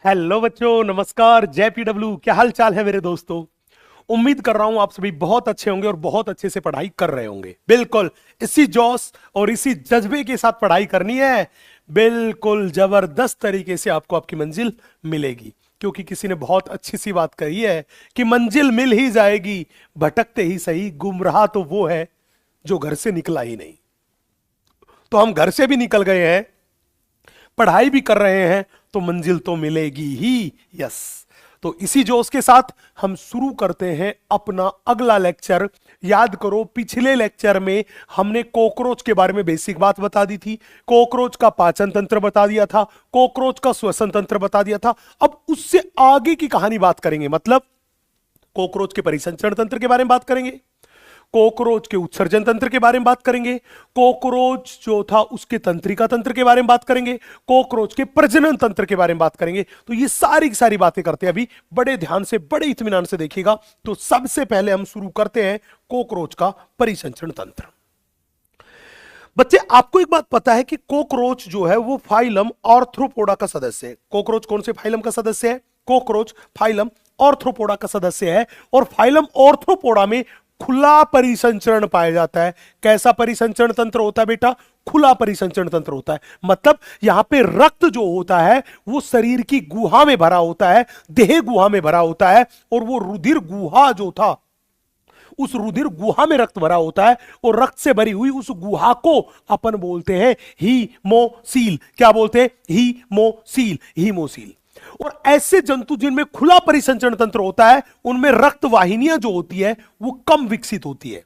Hello बच्चों, नमस्कार। जय पीडब्ल्यू। क्या हाल चाल है मेरे दोस्तों? उम्मीद कर रहा हूं आप सभी बहुत अच्छे होंगे और बहुत अच्छे से पढ़ाई कर रहे होंगे। बिल्कुल इसी जोश और इसी जज्बे के साथ पढ़ाई करनी है। बिल्कुल जबरदस्त तरीके से आपको आपकी मंजिल मिलेगी, क्योंकि किसी ने बहुत अच्छी सी बात कही है कि मंजिल मिल ही जाएगी, भटकते ही सही। गुमराह तो वो है जो घर से निकला ही नहीं। तो हम घर से भी निकल गए हैं, पढ़ाई भी कर रहे हैं, तो मंजिल तो मिलेगी ही। यस। तो इसी जोश के साथ हम शुरू करते हैं अपना अगला लेक्चर। याद करो, पिछले लेक्चर में हमने कॉकरोच के बारे में बेसिक बात बता दी थी। कॉकरोच का पाचन तंत्र बता दिया था, कॉकरोच का श्वसन तंत्र बता दिया था। अब उससे आगे की कहानी बात करेंगे, मतलब कॉकरोच के परिसंचरण तंत्र के बारे में बात करेंगे, कॉकरोच के उत्सर्जन तंत्र के बारे में बात करेंगे, कॉकरोच जो था उसके तंत्रिका तंत्र के बारे में बात करेंगे, कॉकरोच के प्रजनन तंत्र के बारे में बात करेंगे। तो ये सारी की सारी बातें करते हैं। अभी बड़े ध्यान से, बड़े इत्मीनान से देखिएगा। तो सबसे पहले हम शुरू करते हैं कॉकरोच का परिसंचरण तंत्र। बच्चे, आपको एक बात पता है कि कॉकरोच जो है वो फाइलम आर्थ्रोपोडा का सदस्य है। कॉकरोच कौन से फाइलम का सदस्य है? कॉकरोच फाइलम आर्थ्रोपोडा का सदस्य है। और फाइलम आर्थ्रोपोडा में खुला परिसंचरण पाया जाता है। कैसा परिसंचरण तंत्र होता है बेटा? खुला परिसंचरण तंत्र होता है। मतलब यहां पे रक्त जो होता है वो शरीर की गुहा में भरा होता है, देह गुहा में भरा होता है। और वो रुधिर गुहा जो था, उस रुधिर गुहा में रक्त भरा होता है। और रक्त से भरी हुई उस गुहा को अपन बोलते हैं हीमोसील। क्या बोलते हैं? हीमोसील। हीमोसील। और ऐसे जंतु जिनमें खुला परिसंचरण तंत्र होता है उनमें रक्त वाहिनियां जो होती है वो कम विकसित होती है।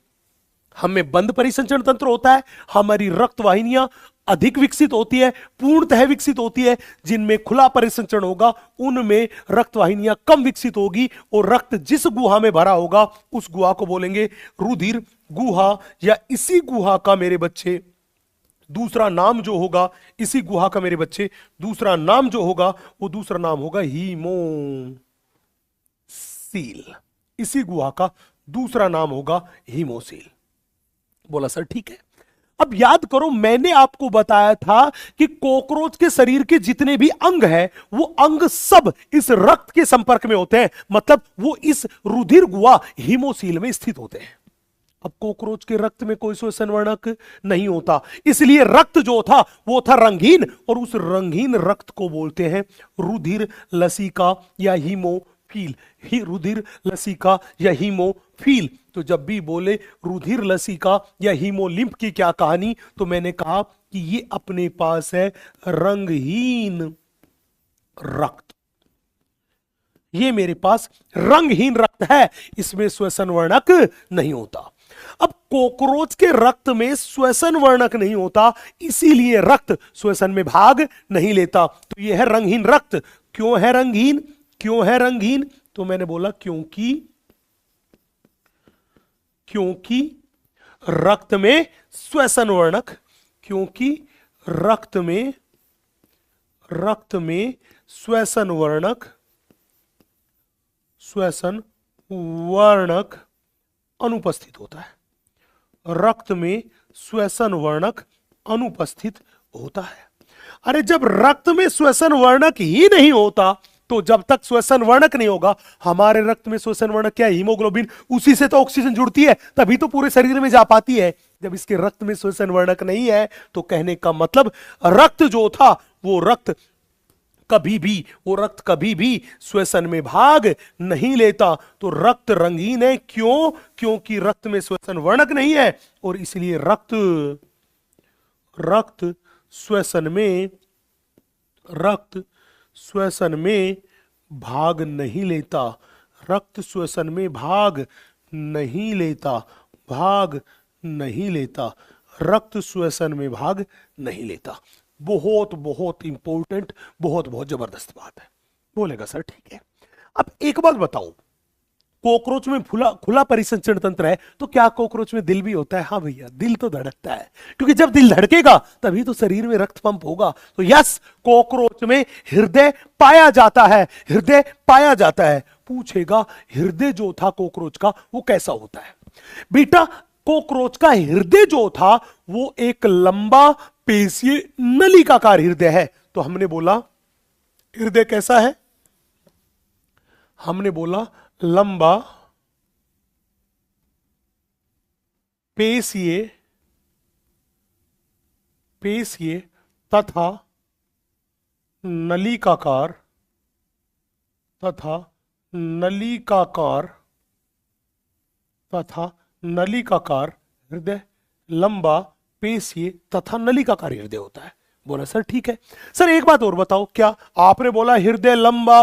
हमें बंद परिसंचरण तंत्र होता है, हमारी रक्त वाहिनियां अधिक विकसित होती है, पूर्णतः विकसित होती है। जिनमें खुला परिसंचरण होगा उनमें रक्त वाहिनियां कम विकसित होगी। और रक्त जिस गुहा में भरा होगा उस गुहा को बोलेंगे रुधिर गुहा, या इसी गुहा का मेरे बच्चे दूसरा नाम जो होगा, इसी गुहा का मेरे बच्चे दूसरा नाम जो होगा वो दूसरा नाम होगा हीमोसील। इसी गुहा का दूसरा नाम होगा हीमोसील। बोला सर ठीक है। अब याद करो, मैंने आपको बताया था कि कॉकरोच के शरीर के जितने भी अंग हैं वो अंग सब इस रक्त के संपर्क में होते हैं। मतलब वो इस रुधिर गुहा हीमोसील में स्थित होते हैं। अब कॉकरोच के रक्त में कोई श्वसन वर्णक नहीं होता, इसलिए रक्त जो था वो था रंगहीन। और उस रंगहीन रक्त को बोलते हैं रुधिर लसिका या हीमोफील। रुधिर लसिका या हीमोफील। तो जब भी बोले रुधिर लसिका या हीमोलिम्फ की क्या कहानी, तो मैंने कहा कि ये अपने पास है रंगहीन रक्त। ये मेरे पास रंगहीन रक्त है, इसमें श्वसन वर्णक नहीं होता। अब कॉकरोच के रक्त में श्वसन वर्णक नहीं होता, इसीलिए रक्त श्वसन में भाग नहीं लेता। तो यह है रंगहीन रक्त। क्यों है रंगहीन? क्यों है रंगहीन? तो मैंने बोला क्योंकि रक्त में श्वसन वर्णक, क्योंकि रक्त में श्वसन वर्णक अनुपस्थित होता है। रक्त में श्वसन वर्णक अनुपस्थित होता है। अरे जब रक्त में श्वसन वर्णक ही नहीं होता तो जब तक श्वसन वर्णक नहीं होगा, हमारे रक्त में श्वसन वर्णक क्या है? हीमोग्लोबिन। उसी से तो ऑक्सीजन जुड़ती है, तभी तो पूरे शरीर में जा पाती है। जब इसके रक्त में श्वसन वर्णक नहीं है तो कहने का मतलब रक्त जो था वो रक्त कभी भी श्वसन में भाग नहीं लेता। तो रक्त रंगीन है। क्यों? क्योंकि रक्त में श्वसन वर्णक नहीं है और इसलिए रक्त श्वसन में भाग नहीं लेता। रक्त श्वसन में भाग नहीं लेता। रक्त श्वसन में भाग नहीं लेता। बहुत बहुत इंपॉर्टेंट, बहुत बहुत जबरदस्त बात है। बोलेगा सर ठीक है। अब एक बात बताऊं, कॉकरोच में खुला परिसंचरण तंत्र है तो क्या कॉकरोच में दिल भी होता है? हाँ भैया, दिल तो धड़कता है, क्योंकि जब दिल धड़केगा तभी तो शरीर में रक्त पंप होगा। तो यस, कॉकरोच में हृदय पाया जाता है। हृदय पाया जाता है। पूछेगा हृदय जो था कॉकरोच का वो कैसा होता है? बेटा, कॉकरोच का हृदय जो था वो एक लंबा पेशीय नलिकाकार हृदय है। तो हमने बोला हृदय कैसा है? हमने बोला लंबा पेशिये पेशिये तथा नलिकाकार तथा नलिकाकार तथा नलिकाकार हृदय, लंबा पेशिये तथा नलिकाकार हृदय होता है। बोला सर ठीक है। सर एक बात और बताओ, क्या आपने बोला हृदय लंबा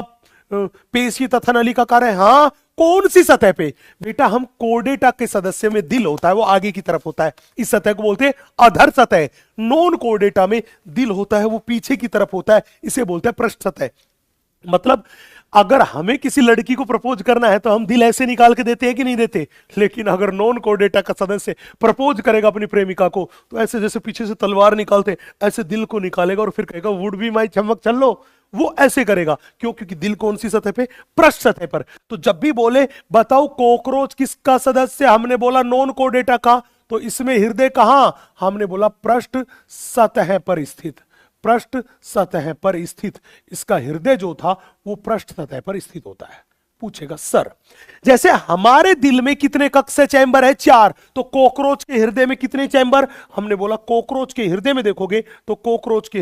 पेशिये तथा नलिकाकार है, हाँ कौन सी सतह पे? बेटा हम कोर्डेटा के सदस्य में दिल होता है वो आगे की तरफ होता है, इस सतह को बोलते हैं अधर सतह। नॉन कोर्डेटा में दिल होता है वो पीछे की तरफ होता है, इसे बोलते हैं पृष्ठ सतह। मतलब अगर हमें किसी लड़की को प्रपोज करना है तो हम दिल ऐसे निकाल के देते हैं कि नहीं देते, लेकिन अगर नॉन कोर्डेटा का सदस्य प्रपोज करेगा अपनी प्रेमिका को तो ऐसे जैसे पीछे से तलवार निकालते ऐसे दिल को निकालेगा और फिर कहेगा वुड बी माई चमक चल लो, वो ऐसे करेगा। क्यों? क्योंकि दिल कौन सी सतह पे? पृष्ठ सतह पर। तो जब भी बोले बताओ कॉकरोच किसका सदस्य, हमने बोला नॉन कोर्डेटा का, तो इसमें हृदय कहां? हमने बोला पृष्ठ सतह पर स्थित, पृष्ठ सतह पर स्थित। इसका हृदय जो था वो पृष्ठ सतह पर स्थित होता है। पूछेगा सर जैसे हमारे दिल में कितने कक्ष है, चैम्बर है 4, तो कॉकरोच के हृदय में कितने चैम्बर? हमने बोला कॉकरोच के हृदय में देखोगे तो कॉकरोच के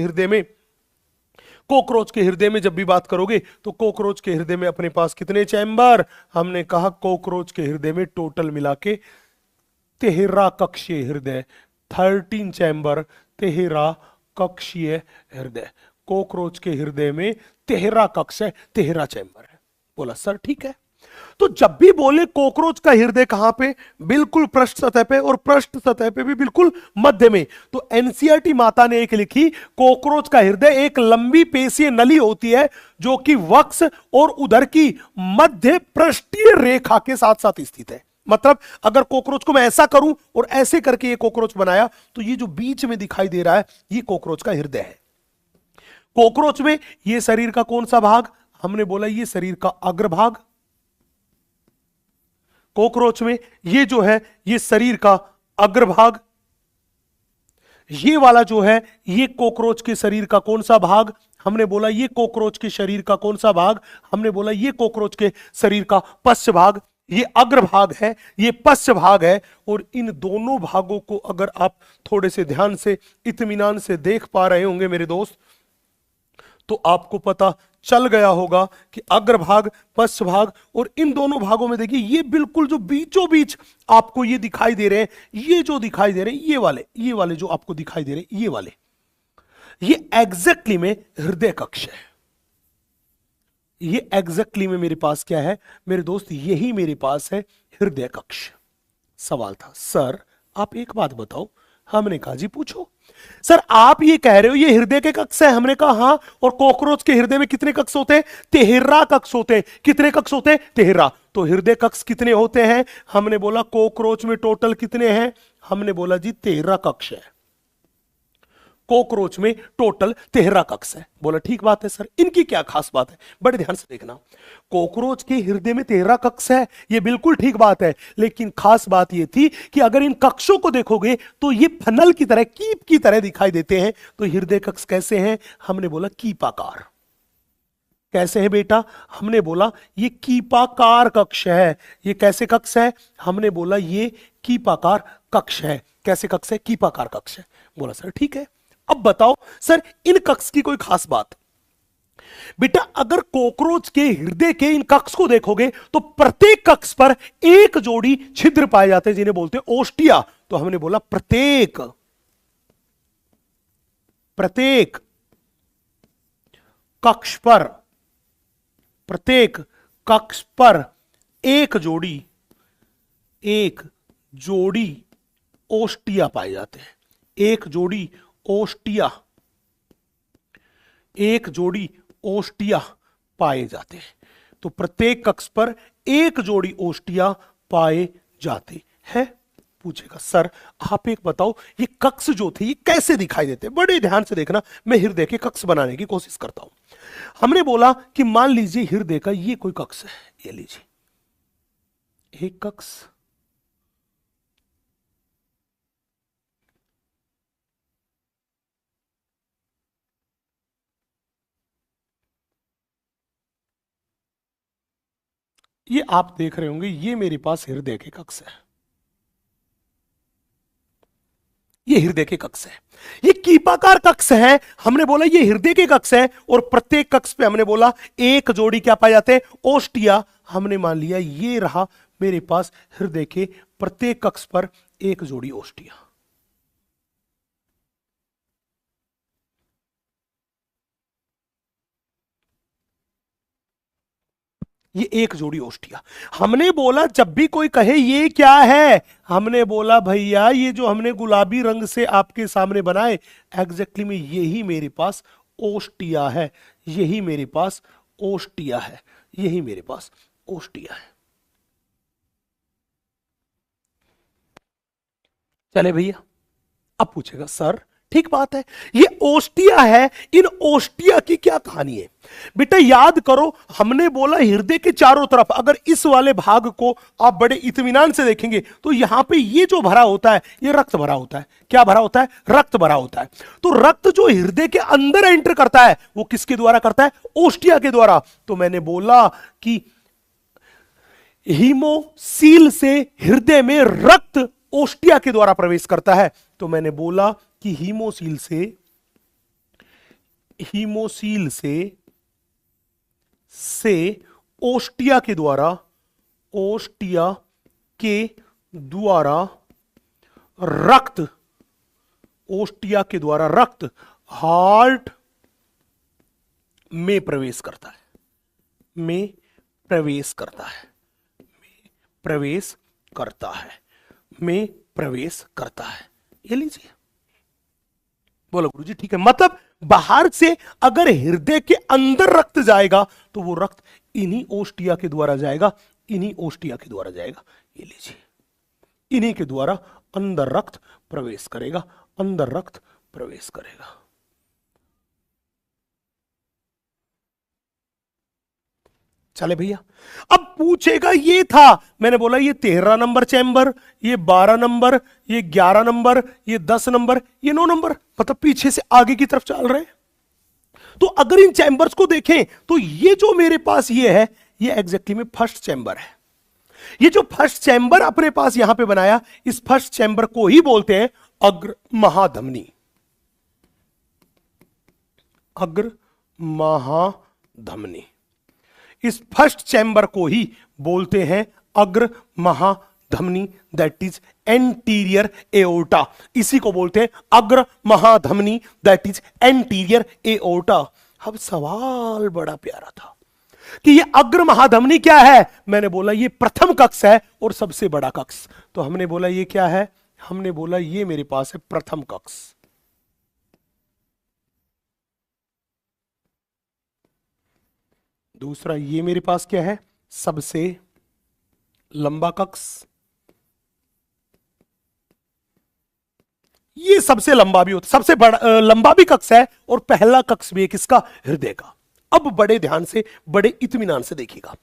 हृदय में जब भी बात करोगे तो कॉकरोच के हृदय में अपने पास कितने चैम्बर? हमने कहा कॉकरोच के हृदय में टोटल मिला के 13 कक्षीय हृदय, 13 चैम्बर, 13 कक्षीय हृदय। कॉकरोच के हृदय में 13 कक्ष है, 13 चैम्बर है। बोला सर ठीक है। तो जब भी बोले कॉकरोच का हृदय कहां पे? बिल्कुल पृष्ठ सतह पे, और पृष्ठ सतह पे भी बिल्कुल मध्य में। तो एनसीईआरटी माता ने एक लिखी, कॉकरोच का हृदय एक लंबी पेशीय नली होती है जो कि वक्ष और उदर की मध्य पृष्ठीय रेखा के साथ साथ स्थित है। मतलब अगर कॉकरोच को मैं ऐसा करूं और ऐसे करके ये कॉकरोच बनाया तो ये जो बीच में दिखाई दे रहा है ये कॉकरोच का हृदय है। कॉकरोच में ये शरीर का कौन सा भाग? हमने बोला ये शरीर का अग्रभाग। कॉकरोच में ये जो है ये शरीर का अग्रभाग। ये वाला जो है ये कॉकरोच के शरीर का कौन सा भाग? हमने बोला ये कॉकरोच के शरीर का कौन सा भाग? हमने बोला ये कॉकरोच के शरीर का पश्च भाग। ये अग्रभाग है, ये पश्च भाग है। और इन दोनों भागों को अगर आप थोड़े से ध्यान से इत्मीनान से देख पा रहे होंगे मेरे दोस्त, तो आपको पता चल गया होगा कि अग्रभाग, पश्च भाग, और इन दोनों भागों में देखिए ये बिल्कुल जो बीचों बीच आपको ये दिखाई दे रहे हैं, ये जो दिखाई दे रहे हैं ये वाले जो आपको दिखाई दे रहे हैं, ये एग्जैक्टली में हृदय कक्ष है। ये एग्जैक्टली में मेरे पास क्या है मेरे दोस्त? यही मेरे पास है हृदय कक्ष। सवाल था सर आप एक बात बताओ। हमने कहा जी पूछो। सर आप ये कह रहे हो ये हृदय के कक्ष है? हमने कहा हां। और कॉकरोच के हृदय में कितने कक्ष होते हैं? 13 कक्ष होते हैं। कितने कक्ष होते हैं? 13। तो हृदय कक्ष कितने होते हैं? हमने बोला कॉकरोच में टोटल कितने हैं? हमने बोला जी 13 कक्ष है। कॉकरोच में टोटल 13 कक्ष है। बोला ठीक बात है सर, इनकी क्या खास बात है? बड़े ध्यान से देखना, कॉकरोच के हृदय में 13 कक्ष है, ये बिल्कुल ठीक बात है, लेकिन खास बात ये थी कि अगर इन कक्षों को देखोगे तो ये फनल की तरह, कीप की तरह दिखाई देते हैं। तो हृदय कक्ष कैसे हैं? हमने बोला कीपाकार। कैसे है बेटा? हमने बोला ये कीपाकार कक्ष है। ये कैसे कक्ष है? हमने बोला ये कीपाकार कक्ष है। कैसे कक्ष है? कीपाकार कक्ष है। बोला सर ठीक है। अब बताओ सर इन कक्ष की कोई खास बात? बेटा अगर कॉकरोच के हृदय के इन कक्ष को देखोगे तो प्रत्येक कक्ष पर एक जोड़ी छिद्र पाए जाते हैं जिन्हें बोलते हैं ओस्टिया। तो हमने बोला प्रत्येक कक्ष पर एक जोड़ी ओस्टिया पाए जाते हैं। एक जोड़ी ओस्टिया पाए जाते हैं। तो प्रत्येक कक्ष पर एक जोड़ी ओस्टिया पाए जाते हैं। पूछेगा सर आप एक बताओ ये कक्ष जो थे ये कैसे दिखाई देते? बड़े ध्यान से देखना, मैं हृदय के कक्ष बनाने की कोशिश करता हूं। हमने बोला कि मान लीजिए हृदय का ये कोई कक्ष है, ये लीजिए एक कक्ष, ये आप देख रहे होंगे, ये मेरे पास हृदय के कक्ष है, ये हृदय के कक्ष है, ये कीपाकार कक्ष है। हमने बोला ये हृदय के कक्ष है, और प्रत्येक कक्ष पे हमने बोला एक जोड़ी क्या पाए जाते हैं, ओष्टिया। हमने मान लिया ये रहा मेरे पास हृदय के प्रत्येक कक्ष पर एक जोड़ी ओष्टिया। ये एक जोड़ी ओष्टिया। हमने बोला जब भी कोई कहे ये क्या है, हमने बोला भैया ये जो हमने गुलाबी रंग से आपके सामने बनाए, एग्जैक्टली में यही मेरे पास ओष्टिया है, यही मेरे पास ओष्टिया है, यही मेरे पास ओष्टिया है। चले भैया, अब पूछेगा सर ठीक बात है, ये ओष्टिया है, इन ओष्टिया की क्या कहानी है? बेटा याद करो, हमने बोला हृदय के चारों तरफ अगर इस वाले भाग को आप बड़े इत्मीनान से देखेंगे तो यहां पे ये जो भरा होता है ये रक्त भरा होता है। क्या भरा होता है? रक्त भरा होता है। तो रक्त जो हृदय के अंदर एंटर करता है वो किसके द्वारा करता है? ओष्टिया के द्वारा। तो मैंने बोला कि हीमोसील से हृदय में रक्त ओष्टिया के द्वारा प्रवेश करता है। तो मैंने बोला कि हीमोसील से ओष्टिया के द्वारा रक्त, ओष्टिया के द्वारा रक्त हार्ट में प्रवेश करता है, प्रवेश करता है। ये लीजिए, बोलो गुरुजी ठीक है। मतलब बाहर से अगर हृदय के अंदर रक्त जाएगा तो वो रक्त इन्हीं ओष्टिया के द्वारा जाएगा, इन्हीं ओष्टिया के द्वारा जाएगा। ये लीजिए, इन्हीं के द्वारा अंदर रक्त प्रवेश करेगा, अंदर रक्त प्रवेश करेगा। चले भैया, अब पूछेगा ये था, मैंने बोला ये 13 नंबर चैम्बर, ये 12 नंबर, ये 11 नंबर, ये 10 नंबर, ये 9 नंबर, मतलब पीछे से आगे की तरफ चल रहे हैं। तो अगर इन चैम्बर्स को देखें तो ये जो मेरे पास ये है, ये एग्जैक्टली में फर्स्ट चैम्बर है। ये जो फर्स्ट चैम्बर अपने पास यहां पे बनाया, इस फर्स्ट चैम्बर को ही बोलते हैं अग्र महाधमनी, अग्र महाधमनी। इस फर्स्ट चैम्बर को ही बोलते हैं अग्र महाधमनी, दैट इज एंटीरियर एओर्टा। इसी को बोलते हैं अग्र महाधमनी, दैट इज एंटीरियर एओर्टा। अब सवाल बड़ा प्यारा था कि ये अग्र महाधमनी क्या है? मैंने बोला ये प्रथम कक्ष है और सबसे बड़ा कक्ष। तो हमने बोला ये क्या है? हमने बोला ये मेरे पास है प्रथम कक्ष। दूसरा ये मेरे पास क्या है? सबसे लंबा कक्ष। ये सबसे लंबा भी होता, सबसे बड़ा लंबा भी कक्ष है, और पहला कक्ष भी है किसका? हृदय का। अब बड़े ध्यान से, बड़े इत्मीनान से देखिएगा,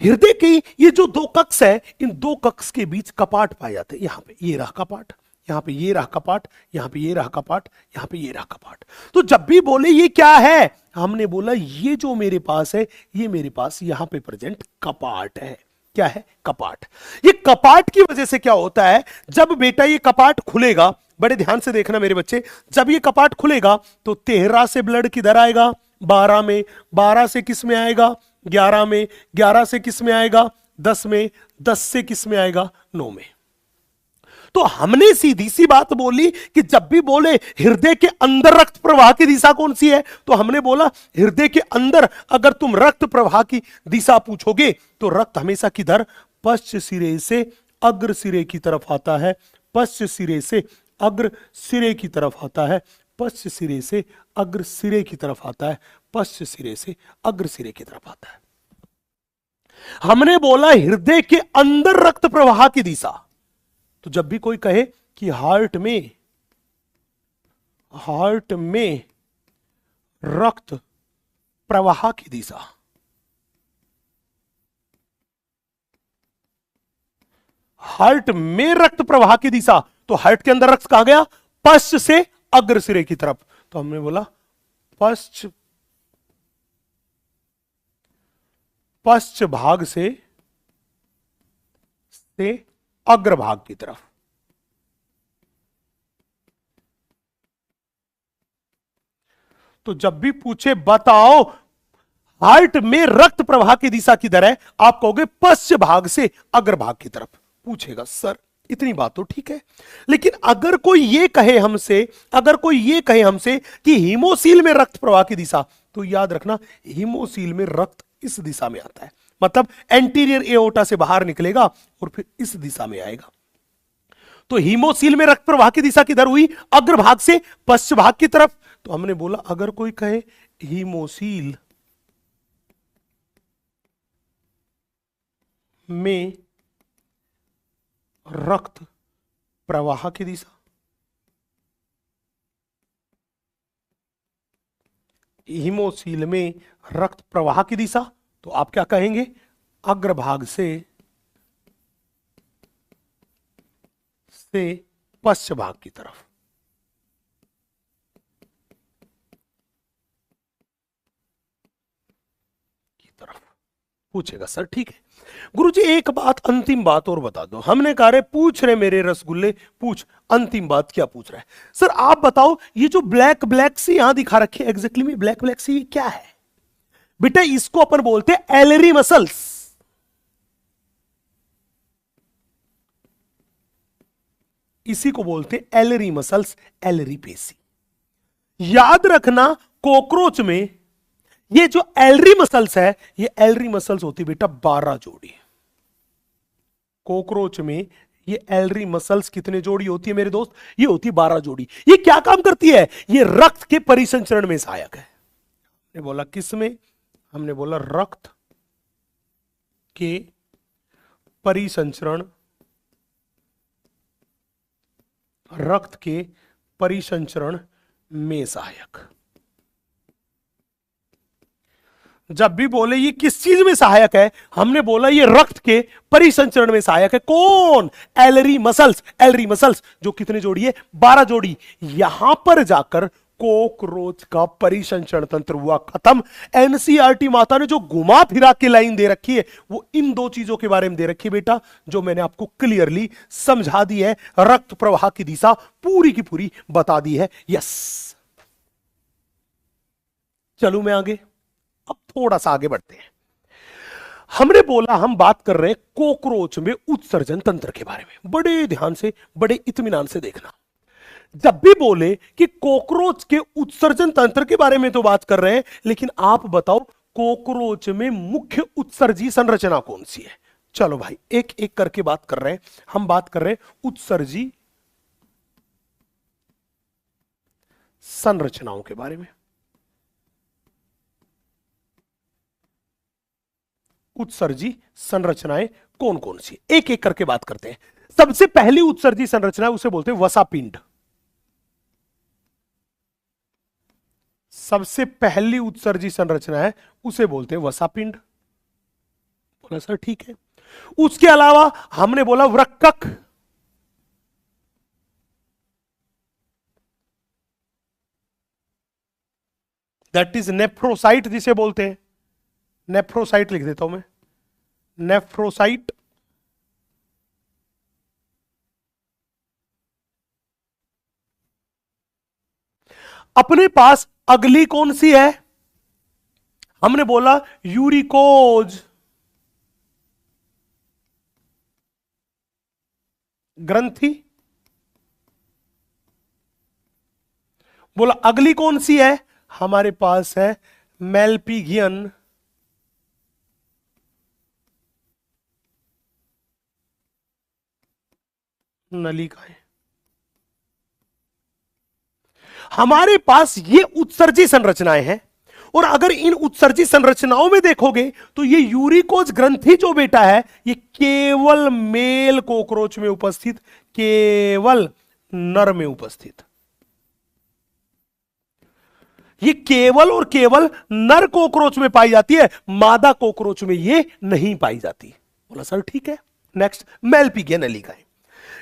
हृदय के ये जो दो कक्ष है, इन दो कक्ष के बीच कपाट पाए जाते हैं। यहां पे ये रहा कपाट, यहां पे ये रहा कपाट, यहां पे ये रहा कपाट, यहां पे ये रहा कपाट। तो जब भी बोले ये क्या है, हमने बोला ये जो मेरे पास है, ये मेरे पास यहां पे प्रेजेंट कपाट है। क्या है? कपाट। ये कपाट की वजह से क्या होता है, जब बेटा ये कपाट खुलेगा, बड़े ध्यान से देखना मेरे बच्चे, जब ये कपाट खुलेगा तो 13 से ब्लड किधर आएगा? 12 में। 12 से किस में आएगा? 11 में। 11 से किस में आएगा? 10 में। 10 से किस में आएगा? 9 में। तो हमने सीधी सी बात बोली कि जब भी बोले हृदय के अंदर रक्त प्रवाह की दिशा कौन सी है, तो हमने बोला हृदय के अंदर अगर तुम रक्त प्रवाह की दिशा पूछोगे तो रक्त हमेशा किधर? पश्च सिरे से अग्र सिरे की तरफ आता है, पश्च सिरे से अग्र सिरे की तरफ आता है, पश्च सिरे से अग्र सिरे की तरफ आता है, पश्च सिरे से अग्र सिरे की तरफ आता है। हमने बोला हृदय के अंदर रक्त प्रवाह की दिशा। तो जब भी कोई कहे कि हार्ट में रक्त प्रवाह की दिशा, हार्ट में रक्त प्रवाह की दिशा, तो हार्ट के अंदर रक्त कहां गया? पश्च से अग्र सिरे की तरफ। तो हमने बोला पश्च भाग से से अग्रभाग की तरफ। तो जब भी पूछे बताओ हार्ट में रक्त प्रवाह की दिशा किधर है, आप कहोगे पश्च भाग से अग्रभाग की तरफ। पूछेगा सर इतनी बात तो ठीक है, लेकिन अगर कोई ये कहे हमसे, कि हीमोसील में रक्त प्रवाह की दिशा, तो याद रखना हीमोसील में रक्त इस दिशा में आता है, मतलब एंटीरियर एओर्टा से बाहर निकलेगा और फिर इस दिशा में आएगा। तो हीमोसील में रक्त प्रवाह की दिशा किधर हुई, अग्रभाग से पश्च भाग की तरफ। तो हमने बोला अगर कोई कहे हीमोसील में रक्त प्रवाह की दिशा, हीमोसील में रक्त प्रवाह की दिशा, तो आप क्या कहेंगे, अग्रभाग से पश्च भाग की तरफ। पूछेगा सर ठीक है। गुरुजी एक बात, अंतिम बात और बता दो। हमने कहा रे पूछ रहे मेरे रसगुल्ले, पूछ अंतिम बात क्या पूछ रहा है। सर आप बताओ ये जो ब्लैक ब्लैक सी यहां दिखा रखे एग्जैक्टली में ब्लैक ब्लैक सी क्या है। बेटा इसको अपन बोलते हैं एलरी मसल्स। इसी को बोलते हैं एलरी मसल्स, एलरी पेशी। याद रखना कॉकरोच में ये जो एलरी मसल्स है, ये एलरी मसल्स होती बेटा 12 जोड़ी। कॉकरोच में ये एलरी मसल्स कितने जोड़ी होती है मेरे दोस्त, ये होती है 12 जोड़ी। ये क्या काम करती है, ये रक्त के परिसंचरण में सहायक है। हमने बोला किस में, हमने बोला रक्त के परिसंचरण, रक्त के परिसंचरण में सहायक। जब भी बोले ये किस चीज में सहायक है, हमने बोला ये रक्त के परिसंचरण में सहायक है। कौन, एलरी मसल्स। एलरी मसल्स जो कितनी जोड़ी है, 12 जोड़ी। यहां पर जाकर कॉकरोच का परिसंचरण तंत्र हुआ खत्म। एनसीईआरटी माता ने जो घुमा फिरा के लाइन दे रखी है वो इन दो चीजों के बारे में दे रखी है बेटा, जो मैंने आपको क्लियरली समझा दी है। रक्त प्रवाह की दिशा पूरी की पूरी बता दी है। यस, चलू मैं आगे, अब थोड़ा सा आगे बढ़ते हैं। हमने बोला हम बात कर रहे हैं कॉकरोच में उत्सर्जन तंत्र के बारे में। बड़े ध्यान से, बड़े इत्मीनान से देखना। जब भी बोले कि कॉकरोच के उत्सर्जन तंत्र के बारे में तो बात कर रहे हैं, लेकिन आप बताओ कॉकरोच में मुख्य उत्सर्जी संरचना कौन सी है। चलो भाई एक एक करके बात कर रहे हैं। हम बात कर रहे हैं उत्सर्जी संरचनाओं के बारे में। उत्सर्जी संरचनाएं कौन कौन सी, एक एक करके बात करते हैं। सबसे पहली उत्सर्जी संरचना उसे बोलते हैं वसापिंड। सबसे पहली उत्सर्जी संरचना है उसे बोलते हैं वसापिंड। बोला सर ठीक है। उसके अलावा हमने बोला वृक्कक, दैट इज नेफ्रोसाइट जिसे बोलते हैं। नेफ्रोसाइट लिख देता हूं मैं, नेफ्रोसाइट। अपने पास अगली कौन सी है, हमने बोला यूरिकोज ग्रंथि। बोला अगली कौन सी है, हमारे पास है मेल्पिगियन नलिकाएं। हमारे पास ये उत्सर्जी संरचनाएं हैं। और अगर इन उत्सर्जी संरचनाओं में देखोगे तो ये यूरिकोज ग्रंथि जो बेटा है, ये केवल मेल कॉकरोच में उपस्थित, केवल नर में उपस्थित। ये केवल और केवल नर कॉकरोच में पाई जाती है, मादा कॉकरोच में ये नहीं पाई जाती। बोला सर ठीक है। नेक्स्ट मेल्पिगियन नलिकाएं।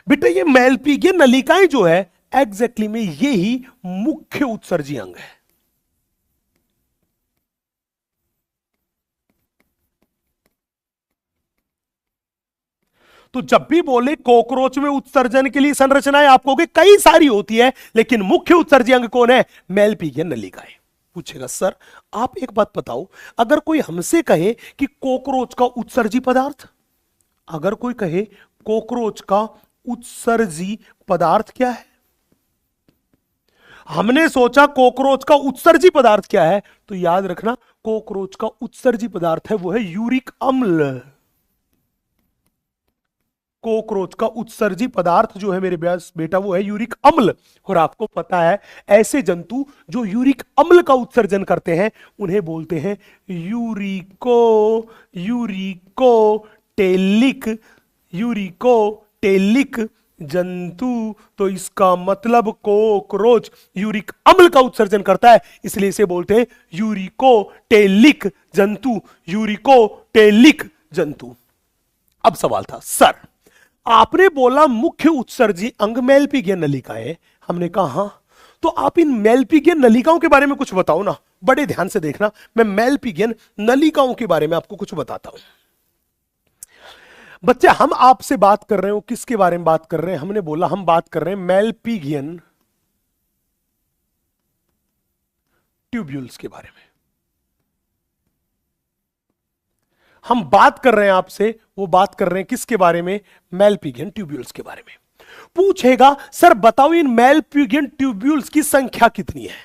बेटा ये मेल्पिगियन नलिकाएं जो है एग्जैक्टली में ये ही मुख्य उत्सर्जी अंग है। तो जब भी बोले कॉकरोच में उत्सर्जन के लिए संरचनाएं आप कहोगे कई सारी होती है, लेकिन मुख्य उत्सर्जी अंग कौन है? मेलपीगियन नलिकाएं। पूछेगा सर आप एक बात बताओ, अगर कोई हमसे कहे कि कॉकरोच का उत्सर्जी पदार्थ, अगर कोई कहे कॉकरोच का उत्सर्जी पदार्थ क्या है, हमने सोचा कॉकरोच का उत्सर्जी पदार्थ क्या है, तो याद रखना कॉकरोच का उत्सर्जी पदार्थ है वो है यूरिक अम्ल। कॉकरोच का उत्सर्जी पदार्थ जो है मेरे बेटा वो है यूरिक अम्ल। और आपको पता है ऐसे जंतु जो यूरिक अम्ल का उत्सर्जन करते हैं उन्हें बोलते हैं यूरिकोटेलिक जंतु। तो इसका मतलब कॉकरोच यूरिक अम्ल का उत्सर्जन करता है, इसलिए इसे बोलते हैं यूरिकोटेलिक जंतु। अब सवाल था सर आपने बोला मुख्य उत्सर्जी अंग मेलपीगियन नलिकाएं, हमने कहा हां, तो आप इन मेलपीगियन नलिकाओं के बारे में कुछ बताओ ना। बड़े ध्यान से देखना, मैं मेलपीगियन नलिकाओं के बारे में आपको कुछ बताता हूं। बच्चे हम आपसे बात कर रहे हो किसके बारे में बात कर रहे हैं? हमने बोला हम बात कर रहे हैं मेलपीगियन ट्यूब्यूल्स के बारे में। हम बात कर रहे हैं आपसे, वो बात कर रहे हैं किसके बारे में? मेलपीगियन ट्यूब्यूल्स के बारे में। पूछेगा सर बताओ इन मेलपीगियन ट्यूब्यूल्स की संख्या कितनी है?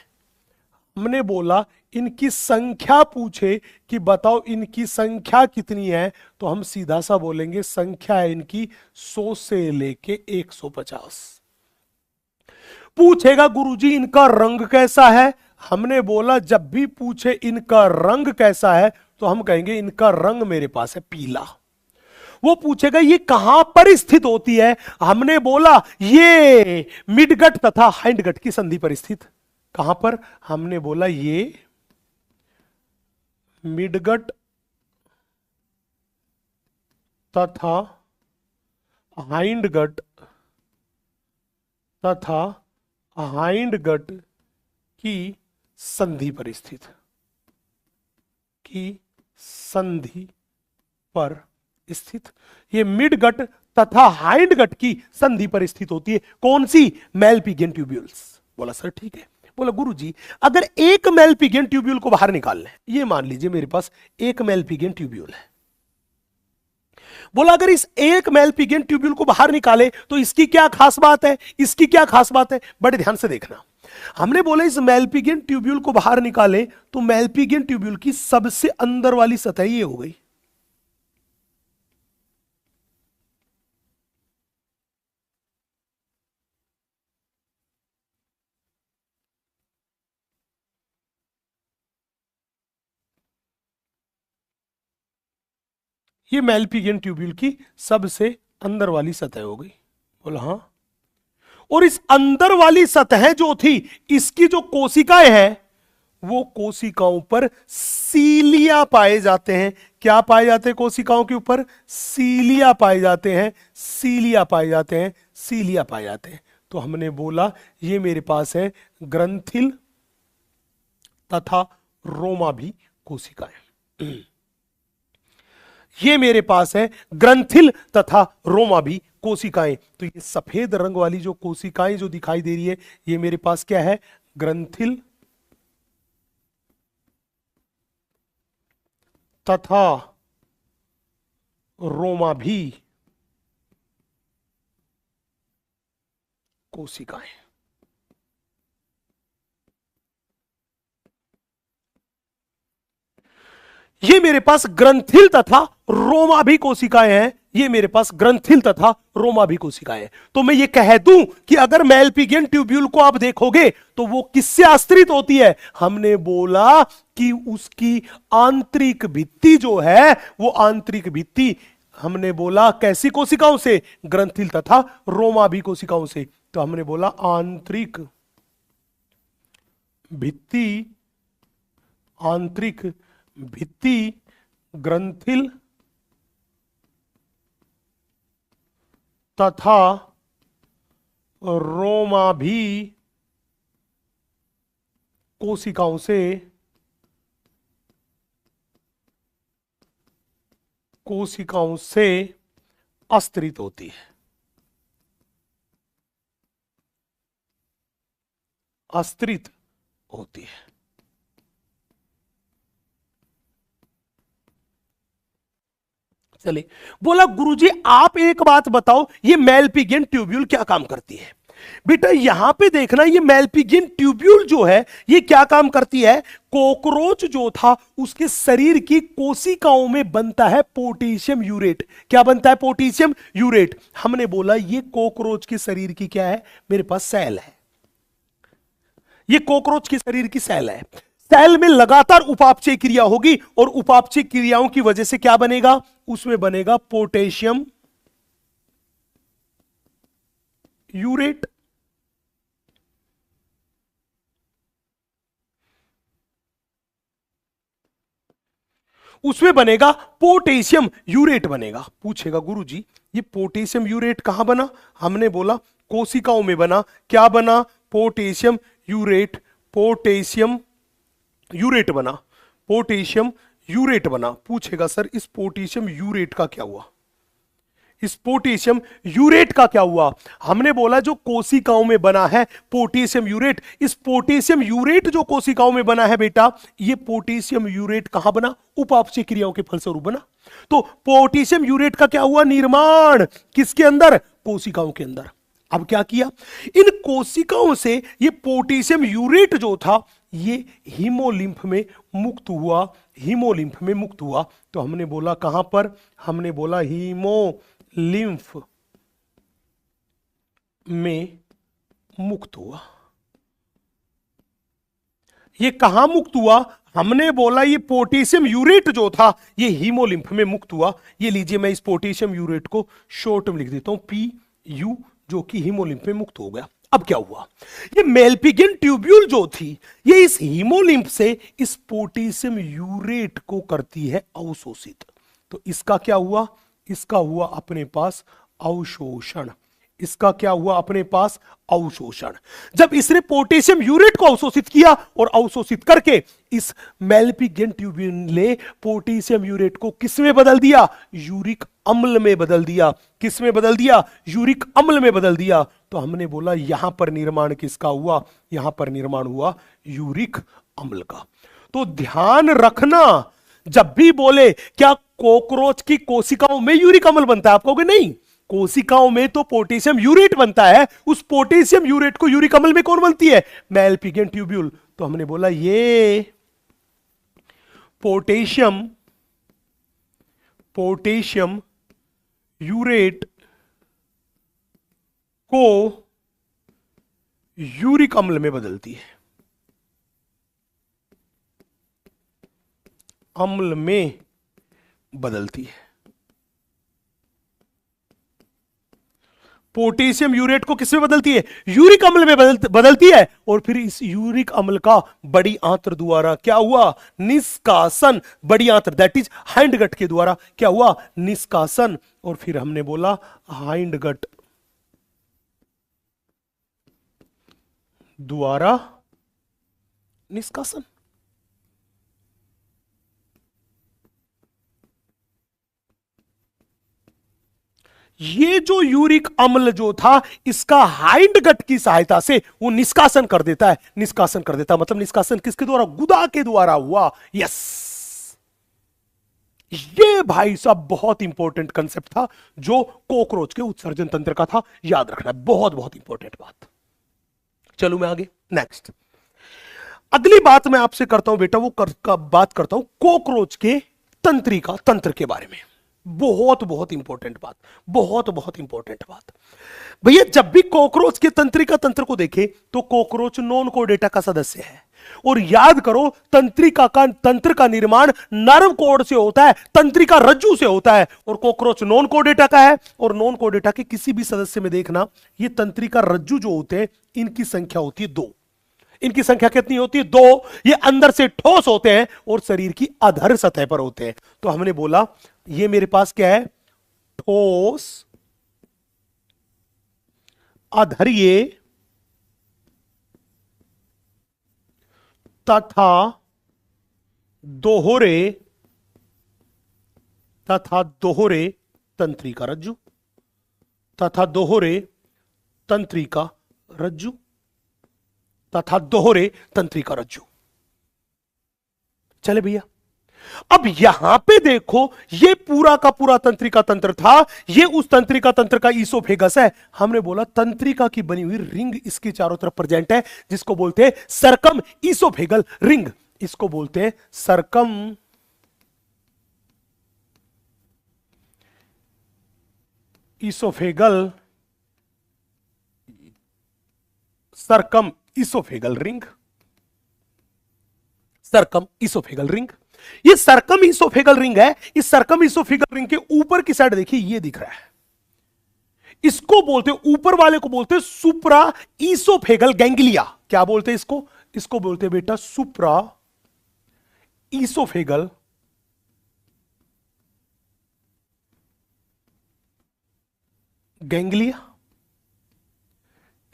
हमने बोला इनकी संख्या पूछे कि बताओ इनकी संख्या कितनी है, तो हम सीधा सा बोलेंगे संख्या है इनकी 100 से लेके 150। पूछेगा गुरुजी इनका रंग कैसा है? हमने बोला जब भी पूछे इनका रंग कैसा है तो हम कहेंगे इनका रंग मेरे पास है पीला। वो पूछेगा ये कहां पर स्थित होती है? हमने बोला ये मिडगट तथा हाइंडगट की संधि पर स्थित। कहां पर? हमने बोला ये मिडगट तथा हाइंडगट की संधि पर स्थित, ये मिडगट तथा हाइंडगट की संधि पर स्थित होती है। कौन सी? मेलपीगियन ट्यूब्यूल्स। बोला सर ठीक है। बोला गुरुजी अगर एक मेलपीगियन ट्यूब्यूल को बाहर निकाल लें, ये मान लीजिए मेरे पास एक मेलपीगियन ट्यूब्यूल है। बोला अगर इस एक मेलपीगियन ट्यूब्यूल को बाहर निकाले तो इसकी क्या खास बात है? इसकी क्या खास बात है? बड़े ध्यान से देखना। हमने बोला इस मेलपीगियन ट्यूब्यूल को बाहर निकाले तो मेलपीगियन ट्यूब्यूल की सबसे अंदर वाली सतह ये हो गई। ये मेलपीगियन ट्यूब्यूल की सबसे अंदर वाली सतह हो गई। बोला हाँ। और इस अंदर वाली सतह जो थी इसकी जो कोशिकाएं हैं वो कोशिकाओं पर सीलिया पाए जाते हैं। क्या पाए जाते हैं कोशिकाओं के ऊपर? सीलिया पाए जाते हैं, सीलिया पाए जाते हैं, सीलिया पाए जाते हैं। तो हमने बोला ये मेरे पास है ग्रंथिल तथा रोमाभी कोशिकाएं। ये मेरे पास है ग्रंथिल तथा रोमाभी कोशिकाएं। तो ये सफेद रंग वाली जो कोशिकाएं जो दिखाई दे रही है ये मेरे पास क्या है? ग्रंथिल तथा रोमाभी कोशिकाएं। ये मेरे पास ग्रंथिल तथा रोमाभी कोशिकाएं हैं, ये मेरे पास ग्रंथिल तथा रोमाभी कोशिकाएं हैं। तो मैं ये कह दूं कि अगर मेलपीगियन ट्यूब्यूल को आप देखोगे तो वो किससे आश्रित होती है? हमने बोला कि उसकी आंतरिक भित्ति जो है वो आंतरिक भित्ति, हमने बोला कैसी कोशिकाओं से? ग्रंथिल तथा रोमाभी कोशिकाओं से। तो हमने बोला आंतरिक भित्ति, आंतरिक भित्ति ग्रंथिल तथा रोमाभी कोशिकाओं से अस्तरित होती है, अस्तरित होती है। चलिए, बोला गुरुजी आप एक बात बताओ, ये मेलपिगियन ट्यूब्यूल क्या काम करती है? बेटा यहां पे देखना, ये मेलपिगियन ट्यूब्यूल जो है ये क्या काम करती है? कॉकरोच जो था उसके शरीर की कोशिकाओं में बनता है पोटेशियम यूरेट। क्या बनता है? Potassium urate. हमने बोला ये कॉकरोच के शरीर की क्या है? मेरे पास सेल है, ये कॉकरोच के शरीर की सेल है। सेल में लगातार उपापचय क्रिया होगी और उपापचय क्रियाओं की वजह से क्या बनेगा? उसमें बनेगा पोटेशियम यूरेट। उसमें बनेगा पोटेशियम यूरेट बनेगा। पूछेगा गुरुजी ये पोटेशियम यूरेट कहां बना? हमने बोला कोशिकाओं में बना। क्या बना? Potassium urate. पोटेशियम यूरेट बना, पोटेशियम यूरेट बना। पूछेगा सर इस पोटेशियम यूरेट का क्या हुआ? इस पोटेशियम यूरेट का क्या हुआ? हमने बोला जो कोशिकाओं में बना है पोटेशियम यूरेट, इस पोटेशियम यूरेट जो कोशिकाओं में बना है बेटा, ये पोटेशियम यूरेट कहां बना? उपापचय क्रियाओं के फलस्वरूप बना। तो पोटेशियम यूरेट का क्या हुआ? निर्माण। किसके अंदर? कोशिकाओं के अंदर। अब क्या किया? इन कोशिकाओं से ये पोटेशियम यूरेट जो था ये हीमोलिम्फ में मुक्त हुआ। हीमोलिम्फ में मुक्त हुआ तो हमने बोला कहां पर? हमने बोला हीमोलिम्फ में मुक्त हुआ। ये कहां मुक्त हुआ? हमने बोला ये पोटेशियम यूरेट जो था ये हीमोलिम्फ में मुक्त हुआ। ये लीजिए मैं इस पोटेशियम यूरेट को शॉर्ट में लिख देता हूं PU, जो कि हीमोलिम्फ में मुक्त हो गया। अब क्या हुआ? ये मेलपिगियन ट्यूब्यूल जो थी ये इस हीमोलिम्फ से इस पोटेशियम यूरेट को करती है अवशोषित। तो इसका क्या हुआ? इसका हुआ अपने पास अवशोषण। इसका क्या हुआ? अपने पास अवशोषण। जब इसने पोटेशियम यूरेट को अवशोषित किया और अवशोषित करके इस मेलपिगियन ट्यूब्यूल ने पोटेशियम यूरेट को किस में बदल दिया? यूरिक अम्ल में बदल दिया। किस में बदल दिया? यूरिक अम्ल में बदल दिया। तो हमने बोला यहां पर निर्माण किसका हुआ? यहां पर निर्माण हुआ यूरिक अम्ल का। तो ध्यान रखना, जब भी बोले क्या कॉकरोच की कोशिकाओं में यूरिक अम्ल बनता है, आप कहोगे नहीं, कोशिकाओं में तो पोटेशियम यूरेट बनता है। उस पोटेशियम यूरेट को यूरिक अम्ल में कौन बनती है? Malpighian tubule. तो हमने बोला ये पोटेशियम यूरेट को यूरिक अम्ल में बदलती है, अम्ल में बदलती है। पोटेशियम यूरेट को किसमें बदलती है? यूरिक अम्ल में बदलती है। और फिर इस यूरिक अम्ल का बड़ी आंत्र द्वारा क्या हुआ? निष्कासन। बड़ी आंत्र दैट इज हाइंड गट के द्वारा क्या हुआ? निष्कासन। और फिर हमने बोला हाइंड गट द्वारा निष्कासन। ये जो यूरिक अम्ल जो था इसका हाइंड गट की सहायता से वो निष्कासन कर देता है। निष्कासन कर देता मतलब निष्कासन किसके द्वारा? गुदा के द्वारा हुआ। यस, ये भाई साहब बहुत इंपॉर्टेंट कंसेप्ट था जो कॉकरोच के उत्सर्जन तंत्र का था। याद रखना, बहुत बहुत इंपॉर्टेंट बात। चलो मैं आगे नेक्स्ट अगली बात मैं आपसे करता हूं बेटा, वो बात करता हूं कॉकरोच के तंत्रिका तंत्र के बारे में। बहुत बहुत इंपॉर्टेंट बात, बहुत बहुत इंपॉर्टेंट बात। भैया जब भी कॉकरोच के तंत्रिका तंत्र को देखें तो कॉकरोच नॉन कोर्डेटा का सदस्य है। और याद करो तंत्रिका का तंत्र का निर्माण नर्व कोड से होता है, तंत्रिका रज्जु से होता है। और कॉकरोच नॉन कोर्डेटा का है। और नॉन कोर्डेटा के किसी भी सदस्य में देखना ये तंत्रिका रज्जु जो होते हैं इनकी संख्या होती है 2। इनकी संख्या कितनी होती है? 2। ये अंदर से ठोस होते हैं और शरीर की अधर सतह पर होते हैं। तो हमने बोला ये मेरे पास क्या है? ठोस, अधर्ये तथा दोहरे तंत्रिका रज्जु। तथा दोहरे तंत्रिका रज्जु, तथा दोहरे तंत्रिका रज्जु। चले भैया, अब यहां पे देखो, ये पूरा का पूरा तंत्रिका तंत्र था, ये उस तंत्रिका तंत्र का ईसोफेगस है। हमने बोला तंत्रिका की बनी हुई रिंग इसके चारों तरफ प्रेजेंट है, जिसको बोलते हैं सरकम ईसोफेगल रिंग। इसको बोलते हैं circumoesophageal, circumoesophageal ring, circumoesophageal ring. ये सरकम ईसोफेगल रिंग है। इस सरकम ईसोफेगल रिंग के ऊपर की साइड देखिए, ये दिख रहा है, इसको बोलते हैं, ऊपर वाले को बोलते हैं सुप्रा ईसोफेगल गैंग्लिया। क्या बोलते हैं इसको? इसको बोलते हैं बेटा सुप्रा ईसोफेगल गैंग्लिया।